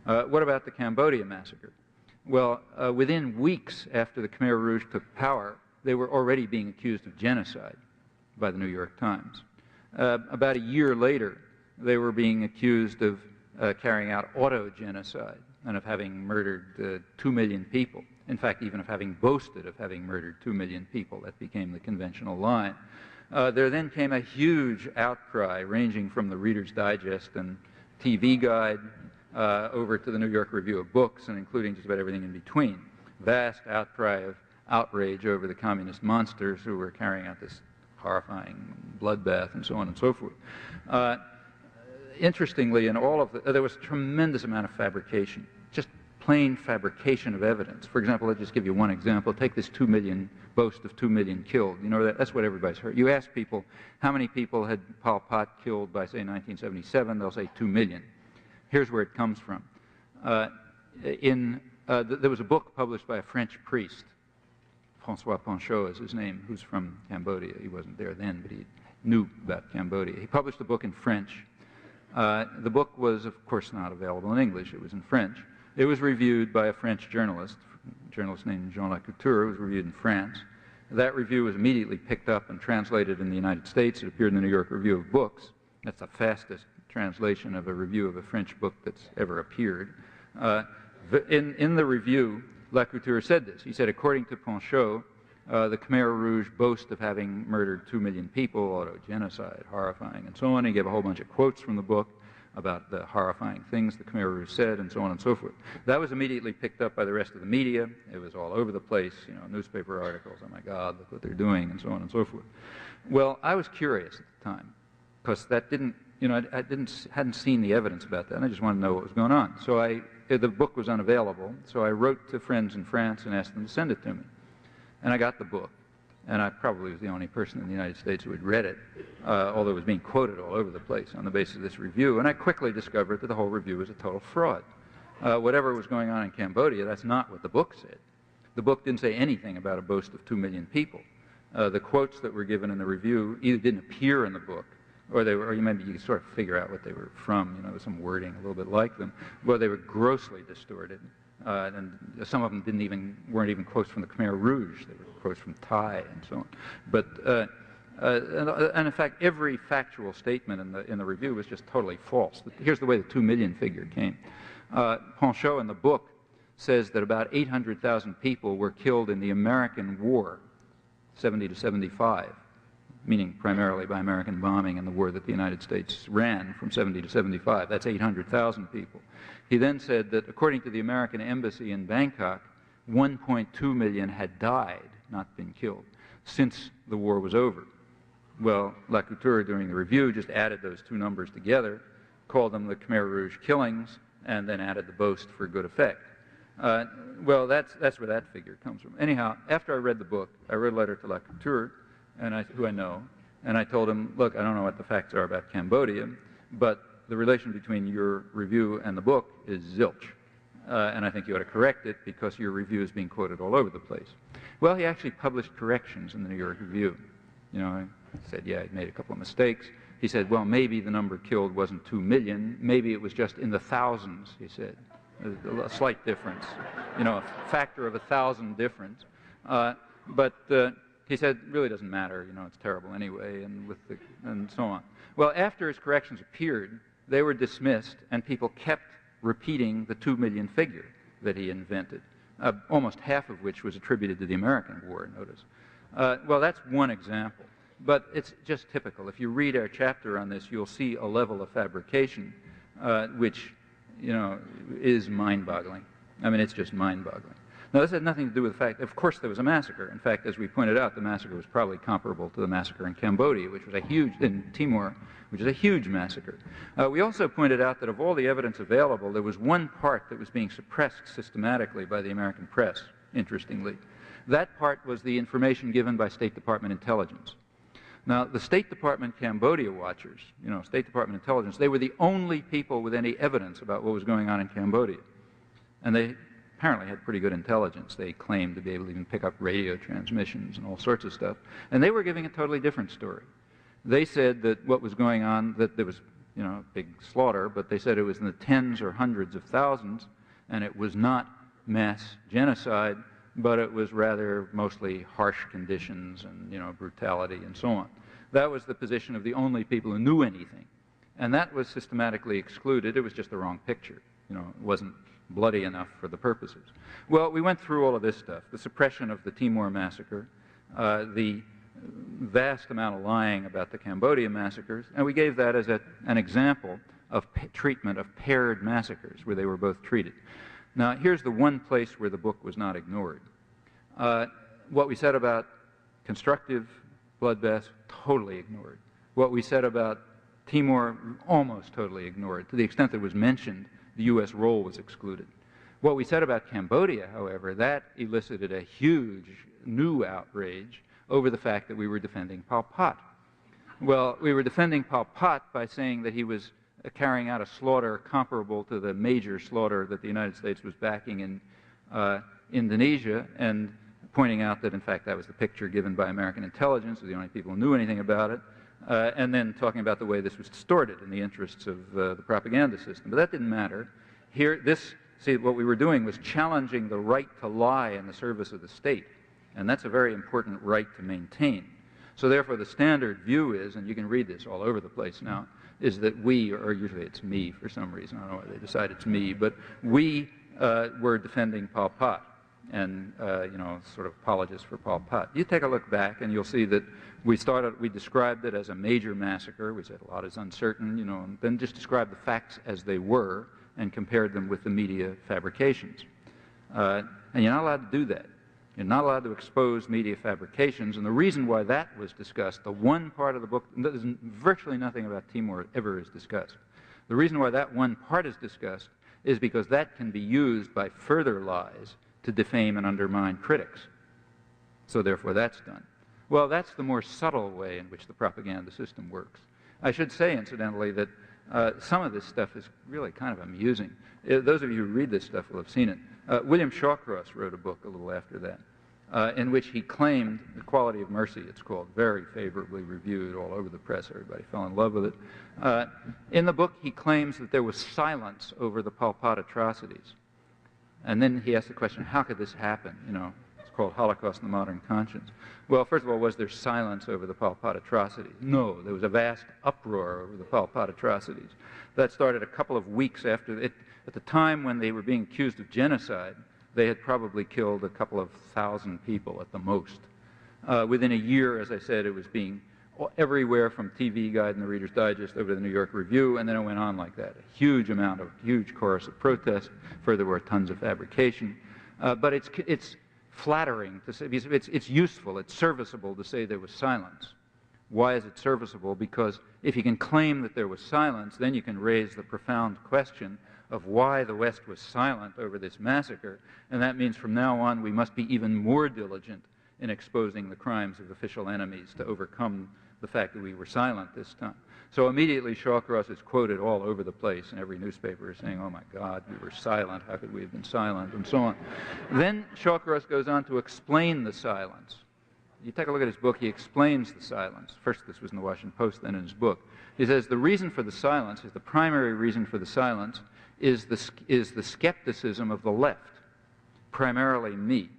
What about the Cambodia massacre? Well, within weeks after the Khmer Rouge took power, they were already being accused of genocide by the New York Times. About a year later, they were being accused of carrying out auto-genocide and of having murdered 2 million people. In fact, even of having boasted of having murdered 2 million people. That became the conventional line. There then came a huge outcry ranging from the Reader's Digest and TV Guide over to the New York Review of Books, and including just about everything in between. Vast outcry of outrage over the communist monsters who were carrying out this horrifying bloodbath and so on and so forth. Interestingly, in all of there was a tremendous amount of fabrication, just plain fabrication of evidence. For example, let's just give you one example. Take this 2 million boast of 2 million killed. You know, that's what everybody's heard. You ask people, how many people had Pol Pot killed by, say, 1977? They'll say 2 million. Here's where it comes from. There was a book published by a French priest, François Panchaud is his name, who's from Cambodia. He wasn't there then, but he knew about Cambodia. He published a book in French. The book was, of course, not available in English. It was in French. It was reviewed by a French journalist named Jean Lacouture. It was reviewed in France. That review was immediately picked up and translated in the United States. It appeared in the New York Review of Books. That's the fastest translation of a review of a French book that's ever appeared. In the review, Lacouture said this. He said, according to Panchaud, the Khmer Rouge boast of having murdered 2 million people, auto-genocide, horrifying, and so on. He gave a whole bunch of quotes from the book. about the horrifying things the Khmer Rouge said, and so on and so forth. That was immediately picked up by the rest of the media. It was all over the place, you know, newspaper articles, oh my God, look what they're doing, and so on and so forth. Well, I was curious at the time, because that didn't, you know, I hadn't seen the evidence about that, and I just wanted to know what was going on. So the book was unavailable, so I wrote to friends in France and asked them to send it to me. And I got the book, and I probably was the only person in the United States who had read it, although it was being quoted all over the place on the basis of this review, and I quickly discovered that the whole review was a total fraud. Whatever was going on in Cambodia, that's not what the book said. The book didn't say anything about a boast of 2 million people. The quotes that were given in the review either didn't appear in the book, or they were, or maybe you could sort of figure out what they were from, you know, with some wording a little bit like them, but they were grossly distorted. And some of them weren't even quotes from the Khmer Rouge, they were quotes from Thai and so on. But, and in fact, every factual statement in the review was just totally false. Here's the way the 2 million figure came. Ponchot in the book says that about 800,000 people were killed in the American war, 70 to 75. Meaning primarily by American bombing in the war that the United States ran from 70 to 75. That's 800,000 people. He then said that according to the American embassy in Bangkok, 1.2 million had died, not been killed, since the war was over. Well, Lacouture during the review just added those two numbers together, called them the Khmer Rouge killings, and then added the boast for good effect. Well, that's where that figure comes from. Anyhow, after I read the book, I wrote a letter to Lacouture, who I know, and I told him, look, I don't know what the facts are about Cambodia, but the relation between your review and the book is zilch, and I think you ought to correct it because your review is being quoted all over the place. Well, he actually published corrections in the New York Review. You know, I said, yeah, he made a couple of mistakes. He said, well, maybe the number killed wasn't 2 million, maybe it was just in the thousands, he said. A slight difference, you know, a factor of 1,000 difference. But he said, it really doesn't matter, you know, it's terrible anyway, and so on. Well, after his corrections appeared, they were dismissed, and people kept repeating the 2 million figure that he invented, almost half of which was attributed to the American war, notice. Well, that's one example, but it's just typical. If you read our chapter on this, you'll see a level of fabrication which, you know, is mind-boggling. I mean, it's just mind-boggling. Now, this had nothing to do with the fact, of course, there was a massacre. In fact, as we pointed out, the massacre was probably comparable to the massacre in Cambodia, which was in Timor, which is a huge massacre. We also pointed out that of all the evidence available, there was one part that was being suppressed systematically by the American press, interestingly. That part was the information given by State Department intelligence. Now, the State Department Cambodia watchers, you know, State Department intelligence, they were the only people with any evidence about what was going on in Cambodia. And they apparently had pretty good intelligence. They claimed to be able to even pick up radio transmissions and all sorts of stuff. And they were giving a totally different story. They said that what was going on, that there was, you know, big slaughter, but they said it was in the tens or hundreds of thousands, and it was not mass genocide, but it was rather mostly harsh conditions and, you know, brutality and so on. That was the position of the only people who knew anything. And that was systematically excluded. It was just the wrong picture. You know, it wasn't bloody enough for the purposes. Well, we went through all of this stuff, the suppression of the Timor massacre, the vast amount of lying about the Cambodia massacres, and we gave that as an example of treatment of paired massacres where they were both treated. Now, here's the one place where the book was not ignored. What we said about constructive bloodbaths, totally ignored. What we said about Timor, almost totally ignored. To the extent that it was mentioned, the U.S. role was excluded. What we said about Cambodia, however, that elicited a huge new outrage over the fact that we were defending Pol Pot. Well, we were defending Pol Pot by saying that he was carrying out a slaughter comparable to the major slaughter that the United States was backing in Indonesia, and pointing out that, in fact, that was the picture given by American intelligence, who were the only people who knew anything about it, and then talking about the way this was distorted in the interests of the propaganda system. But that didn't matter. Here, see, what we were doing was challenging the right to lie in the service of the state, and that's a very important right to maintain. So therefore, the standard view is, and you can read this all over the place now, is that we, or usually it's me for some reason, I don't know why they decide it's me, but we were defending Pol Pot. and sort of apologist for Pol Pot. You take a look back and you'll see that we described it as a major massacre. We said a lot is uncertain, and then just described the facts as they were and compared them with the media fabrications. And you're not allowed to do that. You're not allowed to expose media fabrications, and the reason why that was discussed, the one part of the book, there's virtually nothing about Timor ever is discussed. The reason why that one part is discussed is because that can be used by further lies to defame and undermine critics. So therefore that's done. Well, that's the more subtle way in which the propaganda system works. I should say, incidentally, that some of this stuff is really kind of amusing. Those of you who read this stuff will have seen it. William Shawcross wrote a book a little after that, in which he claimed, The Quality of Mercy, it's called, very favorably reviewed all over the press. Everybody fell in love with it. In the book, he claims that there was silence over the Pol Pot atrocities. And then he asked the question, how could this happen? It's called Holocaust in the Modern Conscience. Well, first of all, was there silence over the Pol Pot atrocities? No, there was a vast uproar over the Pol Pot atrocities. That started a couple of weeks after it. At the time when they were being accused of genocide, they had probably killed a couple of thousand people at the most. Within a year, as I said, it was being everywhere from TV Guide and the Reader's Digest over to the New York Review, and then it went on like that. A huge chorus of protest. Further were tons of fabrication. But it's flattering to say, it's useful, it's serviceable to say there was silence. Why is it serviceable? Because if you can claim that there was silence, then you can raise the profound question of why the West was silent over this massacre, and that means from now on we must be even more diligent in exposing the crimes of official enemies to overcome the fact that we were silent this time. So immediately Shawcross is quoted all over the place, and every newspaper is saying, oh my God, we were silent, how could we have been silent, and so on. Then Shawcross goes on to explain the silence. You take a look at his book, he explains the silence. First this was in the Washington Post, then in his book. He says the reason for the silence, the primary reason for the silence, is the skepticism of the left, primarily me.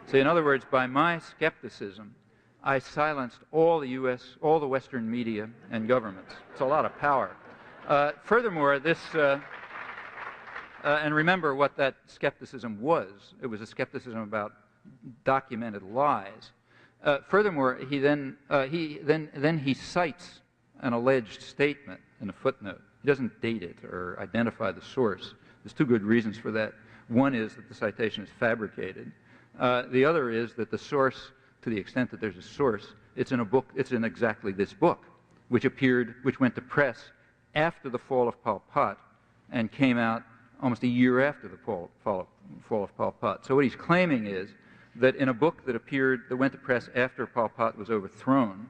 So in other words, by my skepticism, I silenced all the Western media and governments. It's a lot of power. Furthermore, and remember what that skepticism was. It was a skepticism about documented lies. Furthermore, he cites an alleged statement in a footnote. He doesn't date it or identify the source. There's two good reasons for that. One is that the citation is fabricated. The other is that the source, to the extent that there's a source, it's in a book. It's in exactly this book, which went to press after the fall of Pol Pot, and came out almost a year after the fall of Pol Pot. So what he's claiming is that in a book that went to press after Pol Pot was overthrown,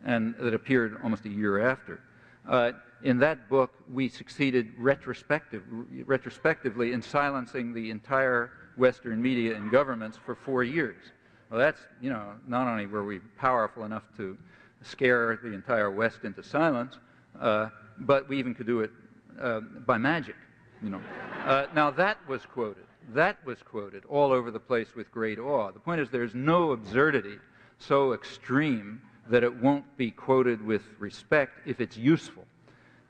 and that appeared almost a year after, in that book we succeeded retrospectively in silencing the entire Western media and governments for 4 years. Well, that's, not only were we powerful enough to scare the entire West into silence, but we even could do it by magic, Now that was quoted. That was quoted all over the place with great awe. The point is there's no absurdity so extreme that it won't be quoted with respect if it's useful.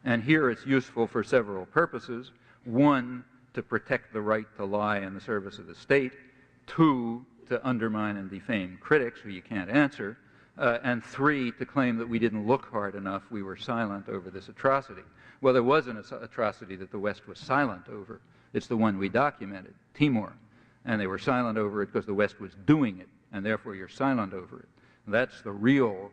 And here it's useful for several purposes. One, to protect the right to lie in the service of the state. Two, to undermine and defame critics who you can't answer. And three, to claim that we didn't look hard enough, we were silent over this atrocity. Well, there was an atrocity that the West was silent over. It's the one we documented, Timor. And they were silent over it because the West was doing it, and therefore you're silent over it. And that's the real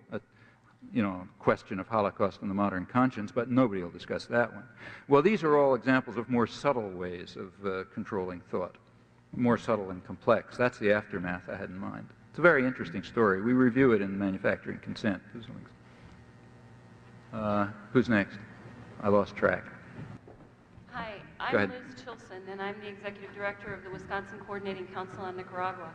question of Holocaust in the modern conscience, but nobody will discuss that one. Well, these are all examples of more subtle ways of controlling thought, more subtle and complex. That's the aftermath I had in mind. It's a very interesting story. We review it in Manufacturing Consent. Who's next? I lost track. Hi, I'm Liz Chilson, and I'm the Executive Director of the Wisconsin Coordinating Council on Nicaragua.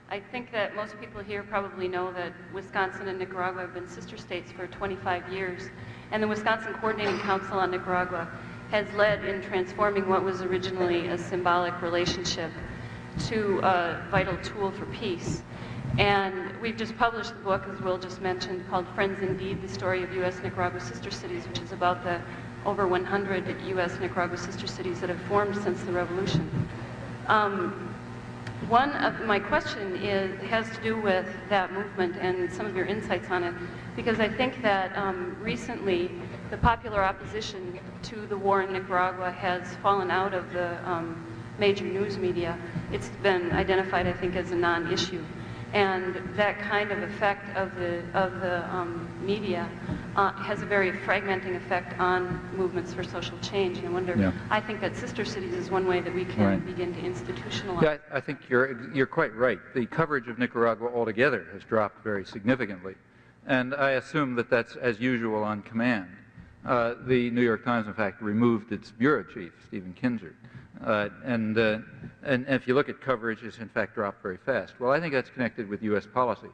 I think that most people here probably know that Wisconsin and Nicaragua have been sister states for 25 years, and the Wisconsin Coordinating Council on Nicaragua has led in transforming what was originally a symbolic relationship to a vital tool for peace. And we've just published the book, as Will just mentioned, called Friends Indeed, the story of U.S.-Nicaragua sister cities, which is about the over 100 U.S.-Nicaragua sister cities that have formed since the revolution. One of my question has to do with that movement and some of your insights on it, because I think that recently the popular opposition to the war in Nicaragua has fallen out of the major news media. It's been identified, I think, as a non-issue. And that kind of effect of the media has a very fragmenting effect on movements for social change. And I wonder, I think that sister cities is one way that we can begin to institutionalize. Yeah, I think you're quite right. The coverage of Nicaragua altogether has dropped very significantly. And I assume that that's as usual on command. The New York Times, in fact, removed its bureau chief, Stephen Kinzer. And if you look at coverage, it's in fact dropped very fast. Well, I think that's connected with U.S. policy.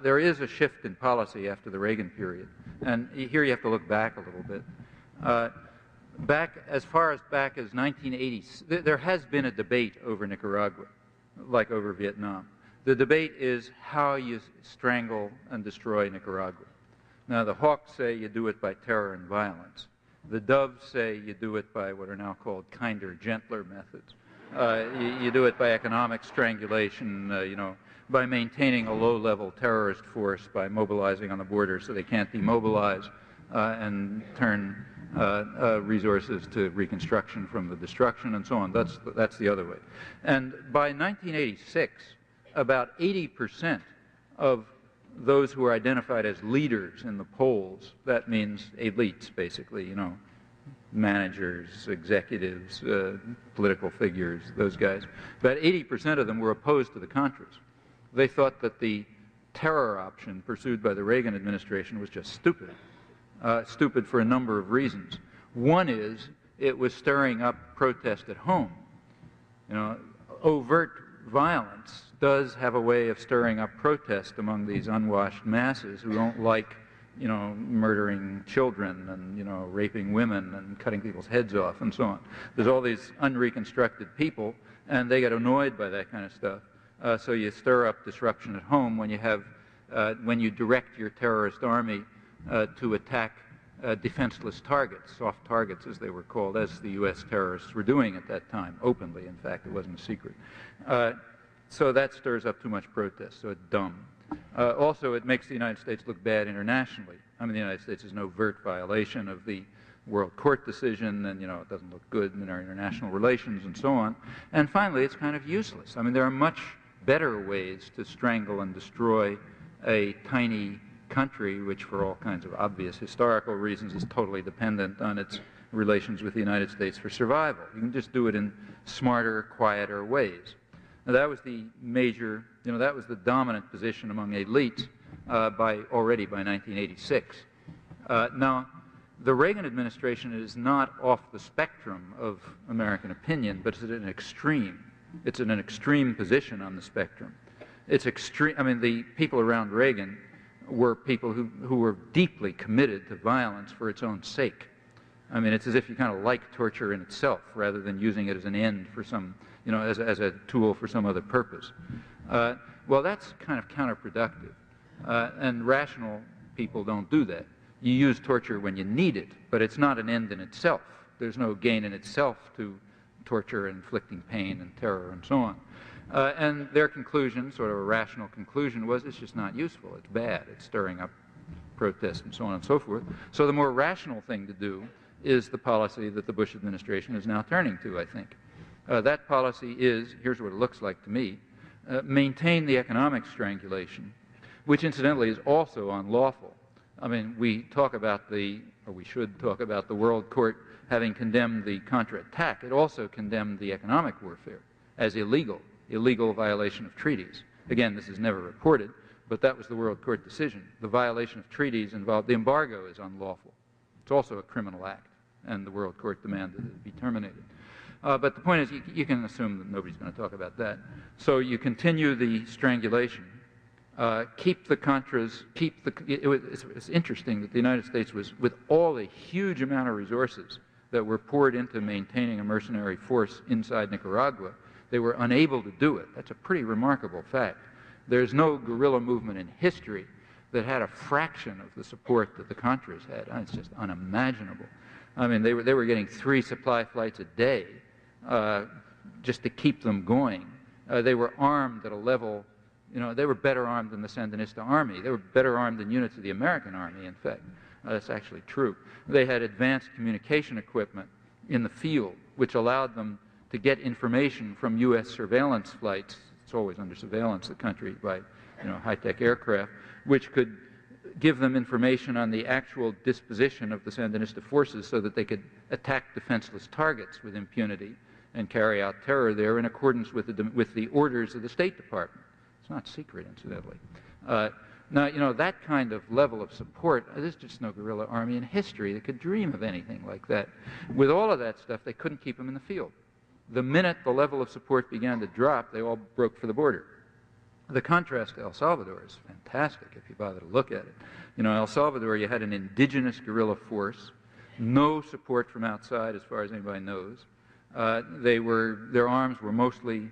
There is a shift in policy after the Reagan period. And here you have to look back a little bit. As far back as 1980, there has been a debate over Nicaragua, like over Vietnam. The debate is how you strangle and destroy Nicaragua. Now, the hawks say you do it by terror and violence. The doves say you do it by what are now called kinder, gentler methods. You do it by economic strangulation, by maintaining a low-level terrorist force, by mobilizing on the border so they can't demobilize and turn resources to reconstruction from the destruction and so on. That's the other way. And by 1986, about 80% of those who are identified as leaders in the polls, that means elites, basically, managers, executives, political figures, those guys. About 80% of them were opposed to the Contras. They thought that the terror option pursued by the Reagan administration was just stupid. Stupid for a number of reasons. One is it was stirring up protest at home. Overt violence does have a way of stirring up protest among these unwashed masses who don't like, murdering children and, raping women and cutting people's heads off and so on. There's all these unreconstructed people, and they get annoyed by that kind of stuff. So you stir up disruption at home when you direct your terrorist army to attack defenseless targets, soft targets as they were called, as the U.S. terrorists were doing at that time, openly, in fact, it wasn't a secret. So that stirs up too much protest, so it's dumb. Also, it makes the United States look bad internationally. I mean, the United States is an overt violation of the World Court decision, and, it doesn't look good in our international relations and so on. And finally, it's kind of useless. I mean, there are much better ways to strangle and destroy a tiny country, which for all kinds of obvious historical reasons is totally dependent on its relations with the United States for survival. You can just do it in smarter, quieter ways. Now, that was the major, that was the dominant position among elites already by 1986. Now, the Reagan administration is not off the spectrum of American opinion, but it's at an extreme. It's in an extreme position on the spectrum. It's extreme. I mean, the people around Reagan were people who were deeply committed to violence for its own sake. I mean, it's as if you kind of like torture in itself rather than using it as an end for some, as a tool for some other purpose. Well, that's kind of counterproductive. And rational people don't do that. You use torture when you need it, but it's not an end in itself. There's no gain in itself to torture, inflicting pain and terror and so on. And their conclusion, sort of a rational conclusion, was it's just not useful. It's bad. It's stirring up protests and so on and so forth. So the more rational thing to do is the policy that the Bush administration is now turning to, I think. That policy is, here's what it looks like to me, maintain the economic strangulation, which incidentally is also unlawful. I mean, we talk about we should talk about the World Court having condemned the Contra attack. It also condemned the economic warfare as illegal violation of treaties. Again, this is never reported, but that was the World Court decision. The violation of treaties involved, the embargo is unlawful. It's also a criminal act, and the World Court demanded it be terminated. But the point is, you can assume that nobody's going to talk about that. So you continue the strangulation, keep the Contras, it's interesting that the United States was, with all the huge amount of resources that were poured into maintaining a mercenary force inside Nicaragua, they were unable to do it. That's a pretty remarkable fact. There's no guerrilla movement in history that had a fraction of the support that the Contras had. It's just unimaginable. I mean, they were getting 3 supply flights a day just to keep them going. They were armed at a level, they were better armed than the Sandinista army. They were better armed than units of the American army, in fact. That's actually true. They had advanced communication equipment in the field, which allowed them to get information from U.S. surveillance flights. It's always under surveillance, the country, by high-tech aircraft, which could give them information on the actual disposition of the Sandinista forces so that they could attack defenseless targets with impunity and carry out terror there in accordance with the orders of the State Department. It's not secret, incidentally. Now, that kind of level of support, there's just no guerrilla army in history that could dream of anything like that. With all of that stuff, they couldn't keep them in the field. The minute the level of support began to drop, they all broke for the border. The contrast to El Salvador is fantastic if you bother to look at it. El Salvador, you had an indigenous guerrilla force, no support from outside as far as anybody knows. Their arms were mostly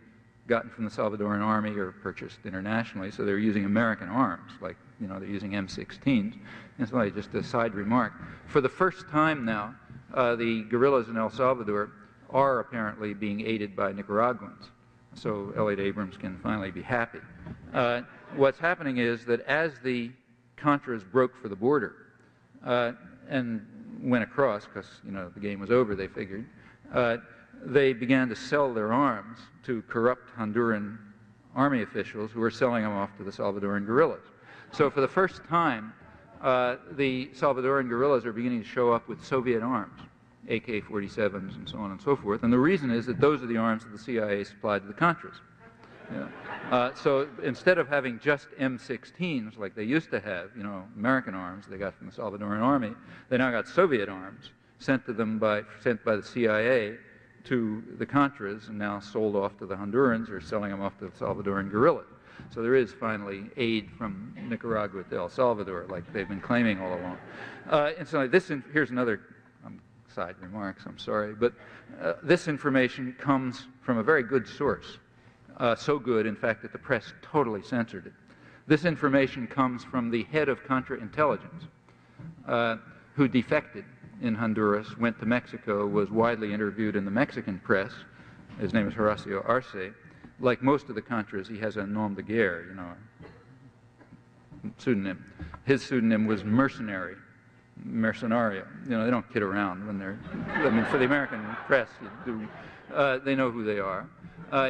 gotten from the Salvadoran army or purchased internationally, so they were using American arms, like, they're using M16s. And so just a side remark. For the first time now, the guerrillas in El Salvador are apparently being aided by Nicaraguans. So Elliot Abrams can finally be happy. What's happening is that as the Contras broke for the border and went across, because the game was over, they figured, they began to sell their arms to corrupt Honduran army officials who were selling them off to the Salvadoran guerrillas. So for the first time, the Salvadoran guerrillas are beginning to show up with Soviet arms, AK-47s and so on and so forth. And the reason is that those are the arms that the CIA supplied to the Contras. So instead of having just M16s like they used to have, American arms they got from the Salvadoran army, they now got Soviet arms sent to them sent by the CIA to the Contras and now sold off to the Hondurans or selling them off to the Salvadoran guerrillas. So there is finally aid from Nicaragua to El Salvador, like they've been claiming all along. And so here's another side remarks, I'm sorry, but this information comes from a very good source. So good, in fact, that the press totally censored it. This information comes from the head of Contraintelligence, who defected in Honduras, went to Mexico, was widely interviewed in the Mexican press. His name is Horacio Arce. Like most of the Contras, he has a nom de guerre, pseudonym. His pseudonym was Mercenario. They don't kid around when they're, for the American press, they know who they are.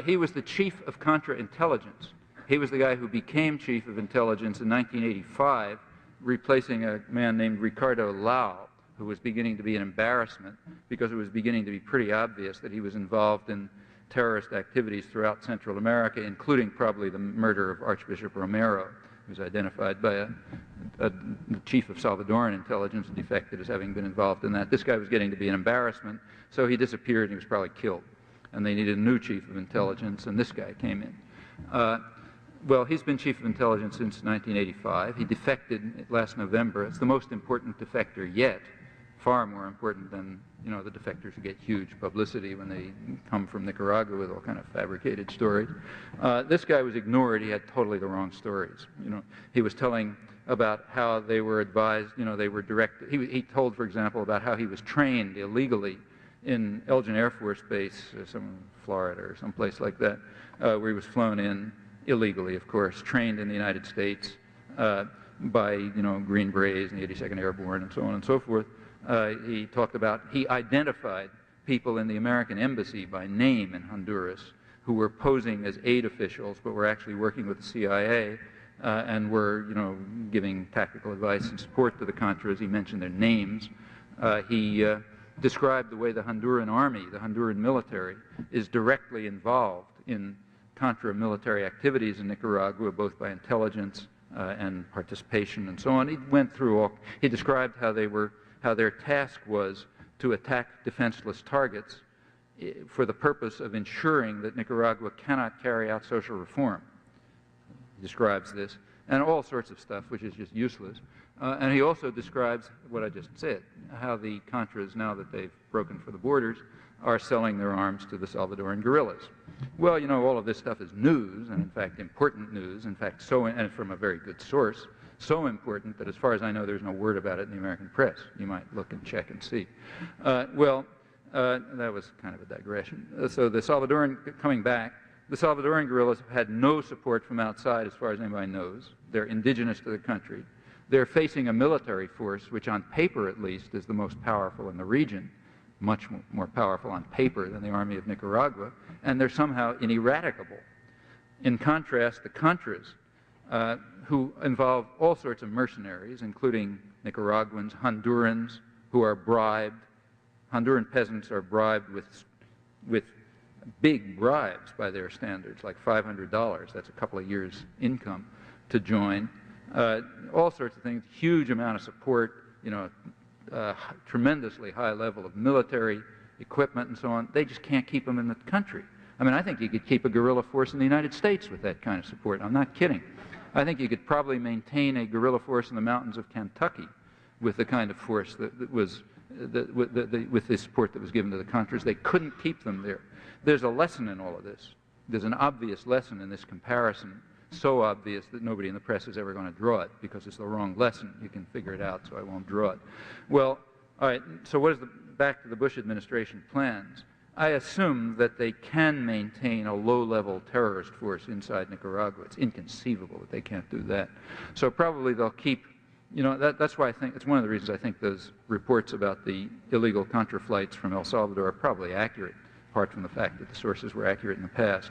He was the chief of Contraintelligence. He was the guy who became chief of intelligence in 1985, replacing a man named Ricardo Lau, who was beginning to be an embarrassment because it was beginning to be pretty obvious that he was involved in terrorist activities throughout Central America, including probably the murder of Archbishop Romero, who was identified by the chief of Salvadoran intelligence, defected as having been involved in that. This guy was getting to be an embarrassment, so he disappeared and he was probably killed. And they needed a new chief of intelligence, and this guy came in. Well, he's been chief of intelligence since 1985. He defected last November. It's the most important defector yet, far more important than the defectors who get huge publicity when they come from Nicaragua with all kind of fabricated stories. This guy was ignored. He had totally the wrong stories. He was telling about how they were advised. They were directed. He told, for example, about how he was trained illegally in Elgin Air Force Base, some Florida or someplace like that, where he was flown in illegally, of course, trained in the United States by Green Berets and the 82nd Airborne and so on and so forth. He identified people in the American embassy by name in Honduras who were posing as aid officials but were actually working with the CIA and were giving tactical advice and support to the Contras. He mentioned their names. He described the way the Honduran army, the Honduran military, is directly involved in Contra military activities in Nicaragua, both by intelligence and participation and so on. He went through he described how their task was to attack defenseless targets for the purpose of ensuring that Nicaragua cannot carry out social reform. He describes this, and all sorts of stuff, which is just useless. And he also describes what I just said, how the Contras, now that they've broken for the borders, are selling their arms to the Salvadoran guerrillas. Well, all of this stuff is news, and in fact important news, in fact, and from a very good source, so important that as far as I know there's no word about it in the American press. You might look and check and see. That was kind of a digression. So the Salvadoran, coming back, the Salvadoran guerrillas have had no support from outside as far as anybody knows. They're indigenous to the country. They're facing a military force which on paper at least is the most powerful in the region, much more powerful on paper than the army of Nicaragua, and they're somehow ineradicable. In contrast, the Contras, who involve all sorts of mercenaries, including Nicaraguans, Hondurans, who are bribed. Honduran peasants are bribed with big bribes by their standards, like $500. That's a couple of years' income to join. All sorts of things, huge amount of support, tremendously high level of military equipment and so on. They just can't keep them in the country. I mean, I think you could keep a guerrilla force in the United States with that kind of support. I'm not kidding. I think you could probably maintain a guerrilla force in the mountains of Kentucky with the kind of force that was, with the support that was given to the Contras. They couldn't keep them there. There's a lesson in all of this. There's an obvious lesson in this comparison, so obvious that nobody in the press is ever going to draw it because it's the wrong lesson. You can figure it out, so I won't draw it. Well, all right, so what is back to the Bush administration plans? I assume that they can maintain a low-level terrorist force inside Nicaragua. It's inconceivable that they can't do that. So probably they'll keep, that's why I think, it's one of the reasons I think those reports about the illegal Contra flights from El Salvador are probably accurate, apart from the fact that the sources were accurate in the past.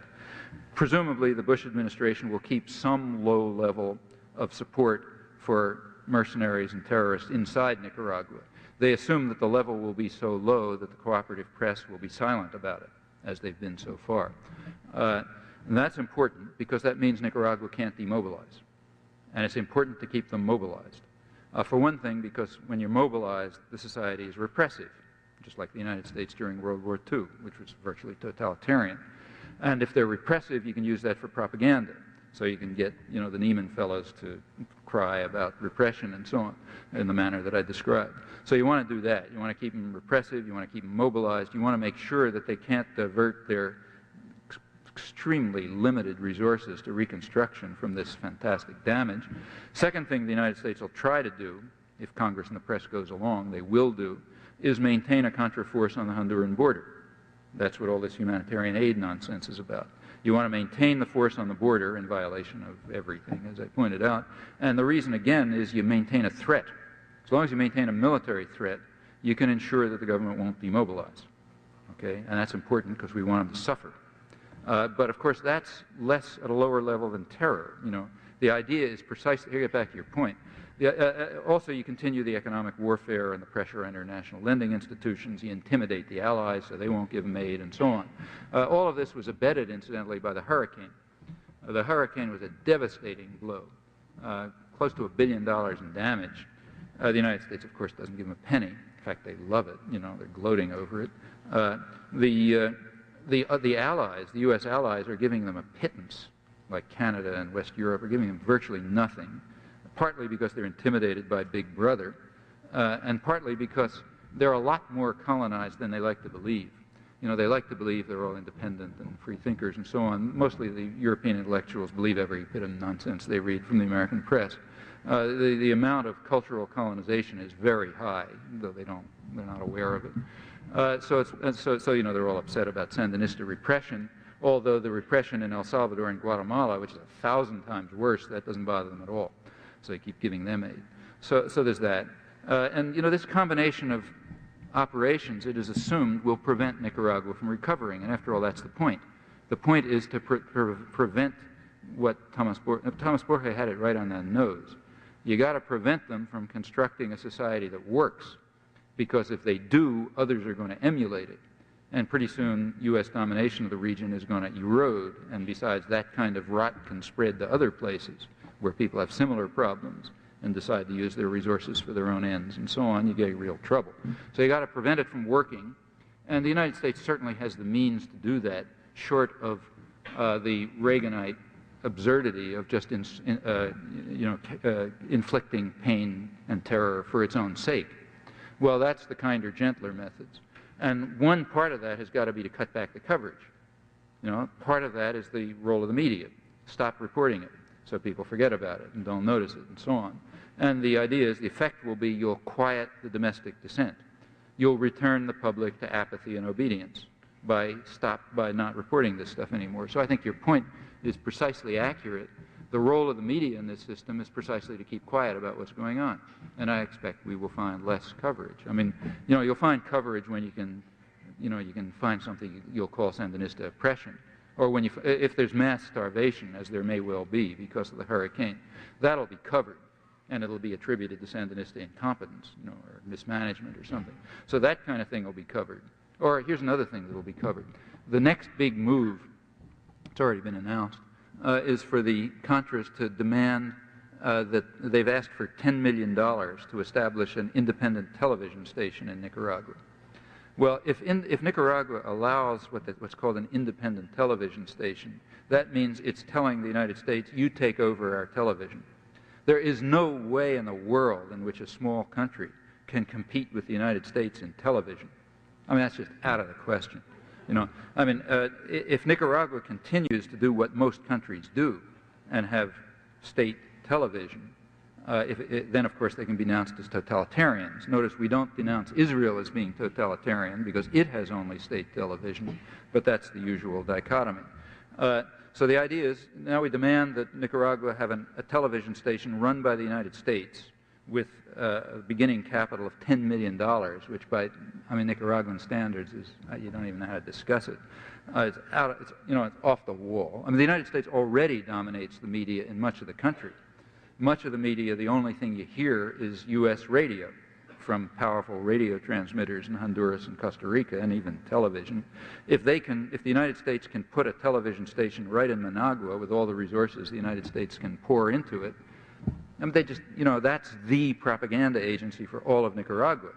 Presumably the Bush administration will keep some low level of support for mercenaries and terrorists inside Nicaragua. They assume that the level will be so low that the cooperative press will be silent about it, as they've been so far. And that's important because that means Nicaragua can't demobilize. And it's important to keep them mobilized. For one thing, because when you're mobilized, the society is repressive, just like the United States during World War II, which was virtually totalitarian. And if they're repressive, you can use that for propaganda. So you can get, the Neiman fellows to cry about repression and so on in the manner that I described. So you want to do that. You want to keep them repressive. You want to keep them mobilized. You want to make sure that they can't divert their extremely limited resources to reconstruction from this fantastic damage. Second thing the United States will try to do, if Congress and the press goes along, they will do, is maintain a Contra force on the Honduran border. That's what all this humanitarian aid nonsense is about. You want to maintain the force on the border in violation of everything, as I pointed out. And the reason, again, is you maintain a threat. As long as you maintain a military threat, you can ensure that the government won't demobilize. Okay? And that's important because we want them to suffer. But, of course, that's less at a lower level than terror. The idea is precisely, here, get back to your point. Also, you continue the economic warfare and the pressure on international lending institutions. You intimidate the allies so they won't give them aid and so on. All of this was abetted, incidentally, by the hurricane. The hurricane was a devastating blow, close to $1 billion in damage. The United States, of course, doesn't give them a penny. In fact, they love it. They're gloating over it. The allies, the U.S. allies, are giving them a pittance, like Canada and West Europe, are giving them virtually nothing. Partly because they're intimidated by Big Brother, and partly because they're a lot more colonized than they like to believe. They like to believe they're all independent and free thinkers and so on. Mostly the European intellectuals believe every bit of nonsense they read from the American press. The amount of cultural colonization is very high, though they're not aware of it. So they're all upset about Sandinista repression, although the repression in El Salvador and Guatemala, which is 1,000 times worse, that doesn't bother them at all. So they keep giving them aid. So there's that. And this combination of operations, it is assumed, will prevent Nicaragua from recovering. And after all, that's the point. The point is to prevent what Thomas Borja had it right on the nose. You got to prevent them from constructing a society that works, because if they do, others are going to emulate it. And pretty soon, U.S. domination of the region is going to erode. And besides, that kind of rot can spread to other places where people have similar problems and decide to use their resources for their own ends and so on. You get real trouble. So you got to prevent it from working. And the United States certainly has the means to do that, short of the Reaganite absurdity of just inflicting pain and terror for its own sake. Well, that's the kinder, gentler methods. And one part of that has got to be to cut back the coverage. Part of that is the role of the media. Stop reporting it so people forget about it and don't notice it and so on. And the idea is the effect will be you'll quiet the domestic dissent. You'll return the public to apathy and obedience. by not reporting this stuff anymore. So I think your point is precisely accurate. The role of the media in this system is precisely to keep quiet about what's going on, and I expect we will find less coverage. I mean, you'll find coverage when you can find something you'll call Sandinista oppression, or when if there's mass starvation, as there may well be because of the hurricane, that'll be covered, and it'll be attributed to Sandinista incompetence, or mismanagement or something. So that kind of thing will be covered. Or here's another thing that will be covered. The next big move, it's already been announced, is for the Contras to demand that they've asked for $10 million to establish an independent television station in Nicaragua. Well, if Nicaragua allows what's called an independent television station, that means it's telling the United States, you take over our television. There is no way in the world in which a small country can compete with the United States in television. I mean, that's just out of the question. If Nicaragua continues to do what most countries do and have state television, then of course they can be denounced as totalitarians. Notice we don't denounce Israel as being totalitarian because it has only state television, but that's the usual dichotomy. So the idea is now we demand that Nicaragua have a television station run by the United States with a beginning capital of $10 million, which by Nicaraguan standards is you don't even know how to discuss it. It's off the wall. I mean, the United States already dominates the media in much of the country. Much of the media, the only thing you hear is U.S. radio from powerful radio transmitters in Honduras and Costa Rica, and even television. If the United States can put a television station right in Managua with all the resources the United States can pour into it, that's the propaganda agency for all of Nicaragua.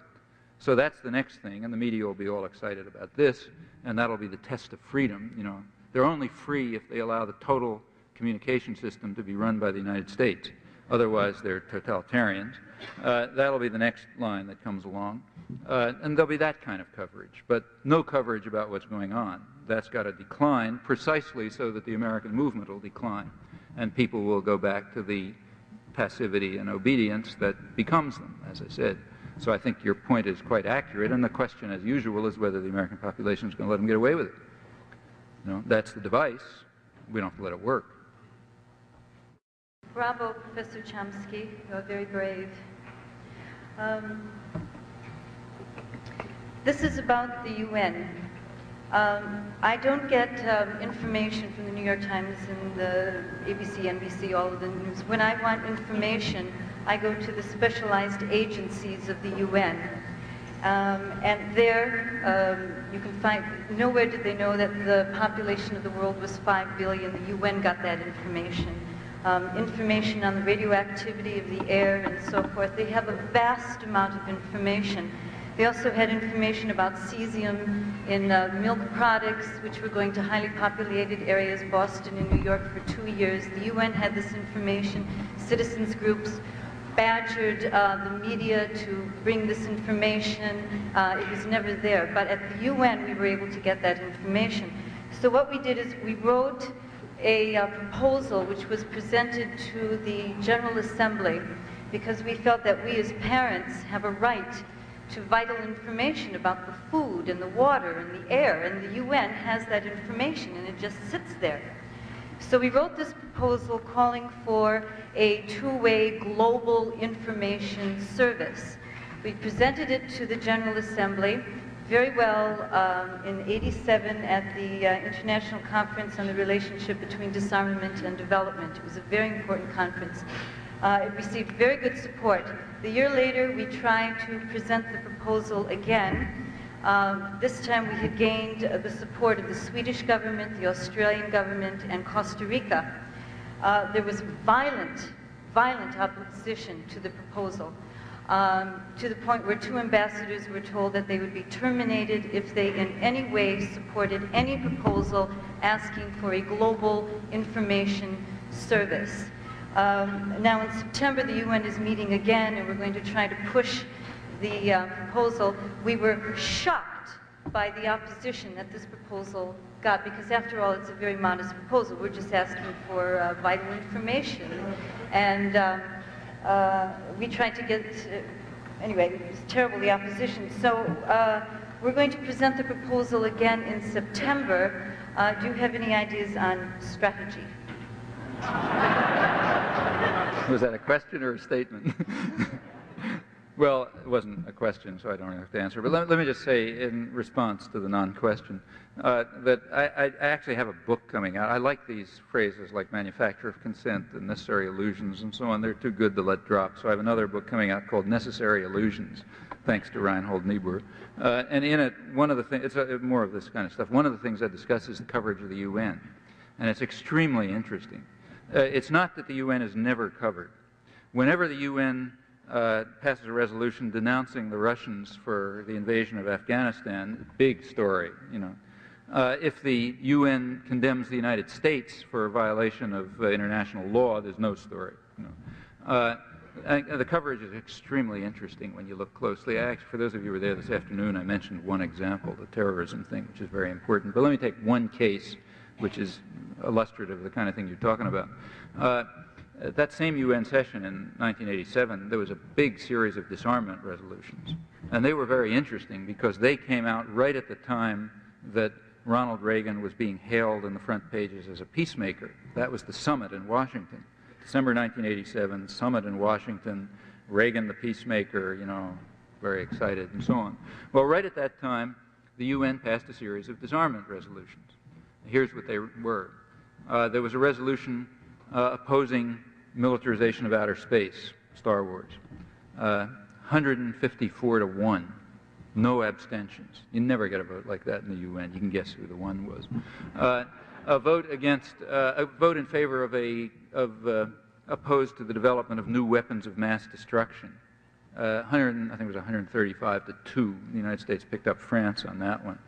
So that's the next thing, and the media will be all excited about this, and that'll be the test of freedom. They're only free if they allow the total communication system to be run by the United States. Otherwise, they're totalitarians. That'll be the next line that comes along. And there'll be that kind of coverage, but no coverage about what's going on. That's got to decline precisely so that the American movement will decline, and people will go back to the passivity and obedience that becomes them, as I said. So I think your point is quite accurate, and the question, as usual, is whether the American population is going to let them get away with it. That's the device. We don't have to let it work. Bravo, Professor Chomsky. You're very brave. This is about the UN. I don't get information from the New York Times and the ABC, NBC, all of the news. When I want information, I go to the specialized agencies of the UN. And there, you can find, nowhere did they know that the population of the world was 5 billion. The UN got that information. Information on the radioactivity of the air and so forth. They have a vast amount of information. They also had information about cesium in milk products, which were going to highly populated areas, Boston and New York, for 2 years. The UN had this information. Citizens groups badgered the media to bring this information. It was never there. But at the UN, we were able to get that information. So what we did is we wrote a proposal which was presented to the General Assembly because we felt that we as parents have a right to vital information about the food and the water and the air, and the UN has that information and it just sits there. So we wrote this proposal calling for a two-way global information service. We presented it to the General Assembly very well in '87 at the International Conference on the Relationship Between Disarmament and Development. It was a very important conference. It received very good support. The year later, we tried to present the proposal again. This time we had gained the support of the Swedish government, the Australian government, and Costa Rica. There was violent opposition to the proposal, to the point where 2 ambassadors were told that they would be terminated if they in any way supported any proposal asking for a global information service. Now in September, the UN is meeting again, and we're going to try to push the proposal. We were shocked by the opposition that this proposal got, because after all, it's a very modest proposal. We're just asking for vital information. And we tried to get, anyway, it was terrible, the opposition. So We're going to present the proposal again in September. Do you have any ideas on strategy? Was that a question or a statement? Well, it wasn't a question, so I don't have to answer. But let me just say, in response to the non-question, that I actually have a book coming out. I like these phrases like manufacture of consent and necessary illusions and so on. They're too good to let drop. So I have another book coming out called Necessary Illusions, thanks to Reinhold Niebuhr. And in it, one of the things, it's more of this kind of stuff. One of the things I discuss is the coverage of the UN. And it's extremely interesting. It's not that the UN is never covered. Whenever the UN passes a resolution denouncing the Russians for the invasion of Afghanistan, big story, you know. If the UN condemns the United States for a violation of international law, there's no story. You know. The coverage is extremely interesting when you look closely. Actually, for those of you who were there this afternoon, I mentioned one example, the terrorism thing, which is very important. But let me take one case, which is illustrative of the kind of thing you're talking about. At that same UN session in 1987, there was a big series of disarmament resolutions. And they were very interesting because they came out right at the time that Ronald Reagan was being hailed in the front pages as a peacemaker. That was the summit in Washington. December 1987, summit in Washington, Reagan the peacemaker, you know, very excited and so on. Well, right at that time, the UN passed a series of disarmament resolutions. Here's what they were. There was a resolution opposing militarization of outer space, Star Wars. 154 to 1, no abstentions. You never get a vote like that in the UN. You can guess who the one was. A vote in favor of opposed to the development of new weapons of mass destruction. I think it was 135 to 2. The United States picked up France on that one.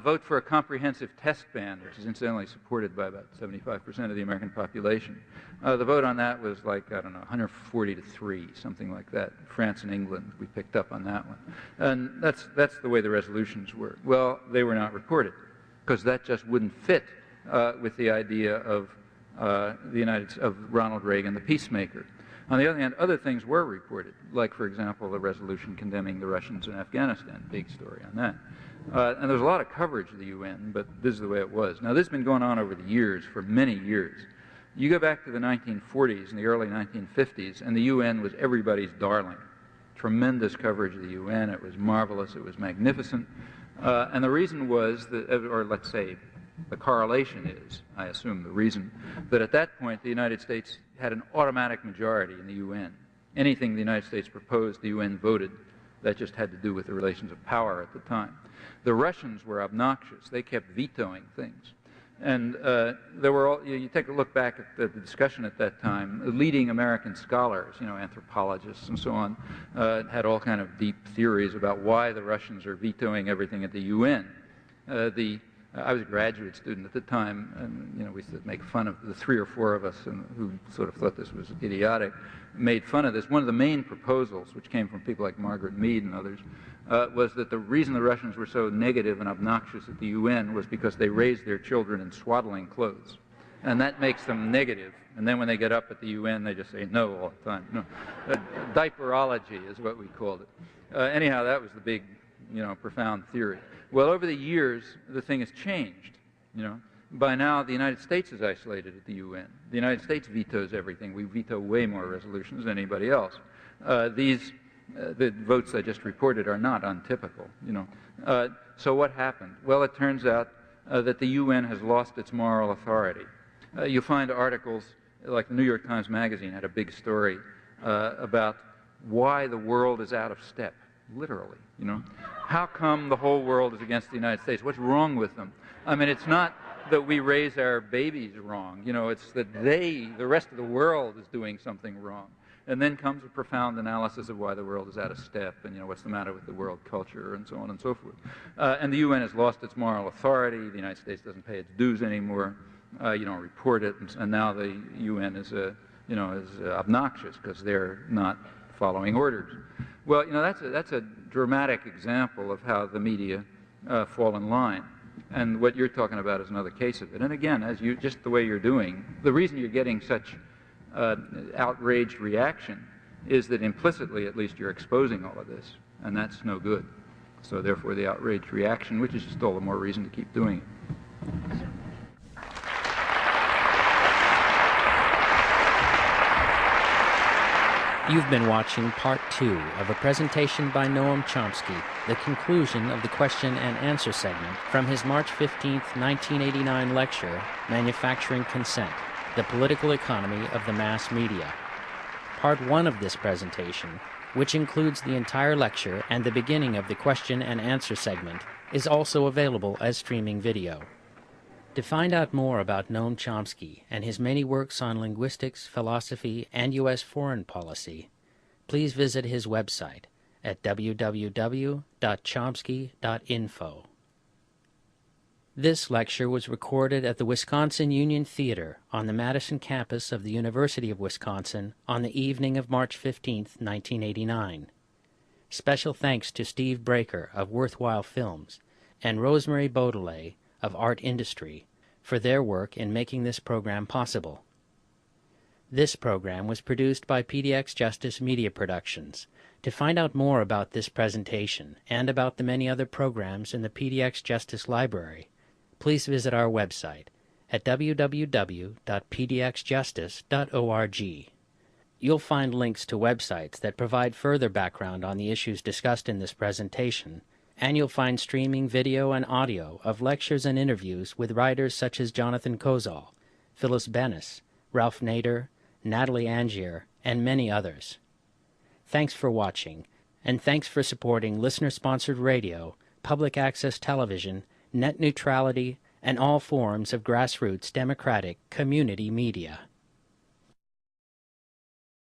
Vote for a comprehensive test ban, which is incidentally supported by about 75% of the American population. The vote on that was like, I don't know, 140 to 3, something like that. France and England, we picked up on that one. And that's the way the resolutions were. Well, they were not reported, because that just wouldn't fit with the idea of Ronald Reagan, the peacemaker. On the other hand, other things were reported, like, for example, the resolution condemning the Russians in Afghanistan. Big story on that. And there was a lot of coverage of the UN, but this is the way it was. Now, this has been going on over the years, for many years. You go back to the 1940s and the early 1950s, and the UN was everybody's darling. Tremendous coverage of the UN. It was marvelous. It was magnificent. And the reason was, that, or let's say the correlation is, I assume the reason, that at that point the United States had an automatic majority in the UN. Anything the United States proposed, the UN voted. That just had to do with the relations of power at the time. The Russians were obnoxious. They kept vetoing things. And there were all, you take a look back at the discussion at that time, leading American scholars, you know, anthropologists and so on, had all kind of deep theories about why the Russians are vetoing everything at the UN. I was a graduate student at the time, and you know, we used to make fun of the 3 or 4 of us who sort of thought this was idiotic, made fun of this. One of the main proposals, which came from people like Margaret Mead and others, was that the reason the Russians were so negative and obnoxious at the UN was because they raised their children in swaddling clothes. And that makes them negative. And then when they get up at the UN, they just say no all the time. No. Diaperology is what we called it. Anyhow, that was the big, you know, profound theory. Well, over the years, the thing has changed, you know. By now, the United States is isolated at the UN. The United States vetoes everything. We veto way more resolutions than anybody else. The votes I just reported are not untypical, you know. So what happened? Well, it turns out that the UN has lost its moral authority. You find articles, like the New York Times Magazine had a big story about why the world is out of step, literally, you know. How come the whole world is against the United States? What's wrong with them? I mean, it's not that we raise our babies wrong, you know, it's that the rest of the world is doing something wrong. And then comes a profound analysis of why the world is out of step and, you know, what's the matter with the world culture and so on and so forth. And the UN has lost its moral authority. The United States doesn't pay its dues anymore. You don't report it. And now the UN is, you know, is obnoxious because they're not following orders. Well, you know, that's a dramatic example of how the media fall in line. And what you're talking about is another case of it. And again, just the way you're doing, the reason you're getting such outraged reaction is that implicitly, at least, you're exposing all of this, and that's no good. So therefore the outraged reaction, which is just all the more reason to keep doing it. You've been watching Part 2 of a presentation by Noam Chomsky, the conclusion of the question and answer segment from his March 15, 1989 lecture, Manufacturing Consent, the Political Economy of the Mass Media. Part 1 of this presentation, which includes the entire lecture and the beginning of the question and answer segment, is also available as streaming video. To find out more about Noam Chomsky and his many works on linguistics, philosophy, and U.S. foreign policy, please visit his website at www.chomsky.info. This lecture was recorded at the Wisconsin Union Theater on the Madison campus of the University of Wisconsin on the evening of March 15, 1989. Special thanks to Steve Breaker of Worthwhile Films and Rosemary Beaudelet of Art Industry for their work in making this program possible. This program was produced by PDX Justice Media Productions. To find out more about this presentation and about the many other programs in the PDX Justice Library, please visit our website at www.pdxjustice.org. You'll find links to websites that provide further background on the issues discussed in this presentation, and you'll find streaming video and audio of lectures and interviews with writers such as Jonathan Kozol, Phyllis Bennis, Ralph Nader, Natalie Angier, and many others. Thanks for watching, and thanks for supporting listener-sponsored radio, public access television, net neutrality, and all forms of grassroots democratic community media.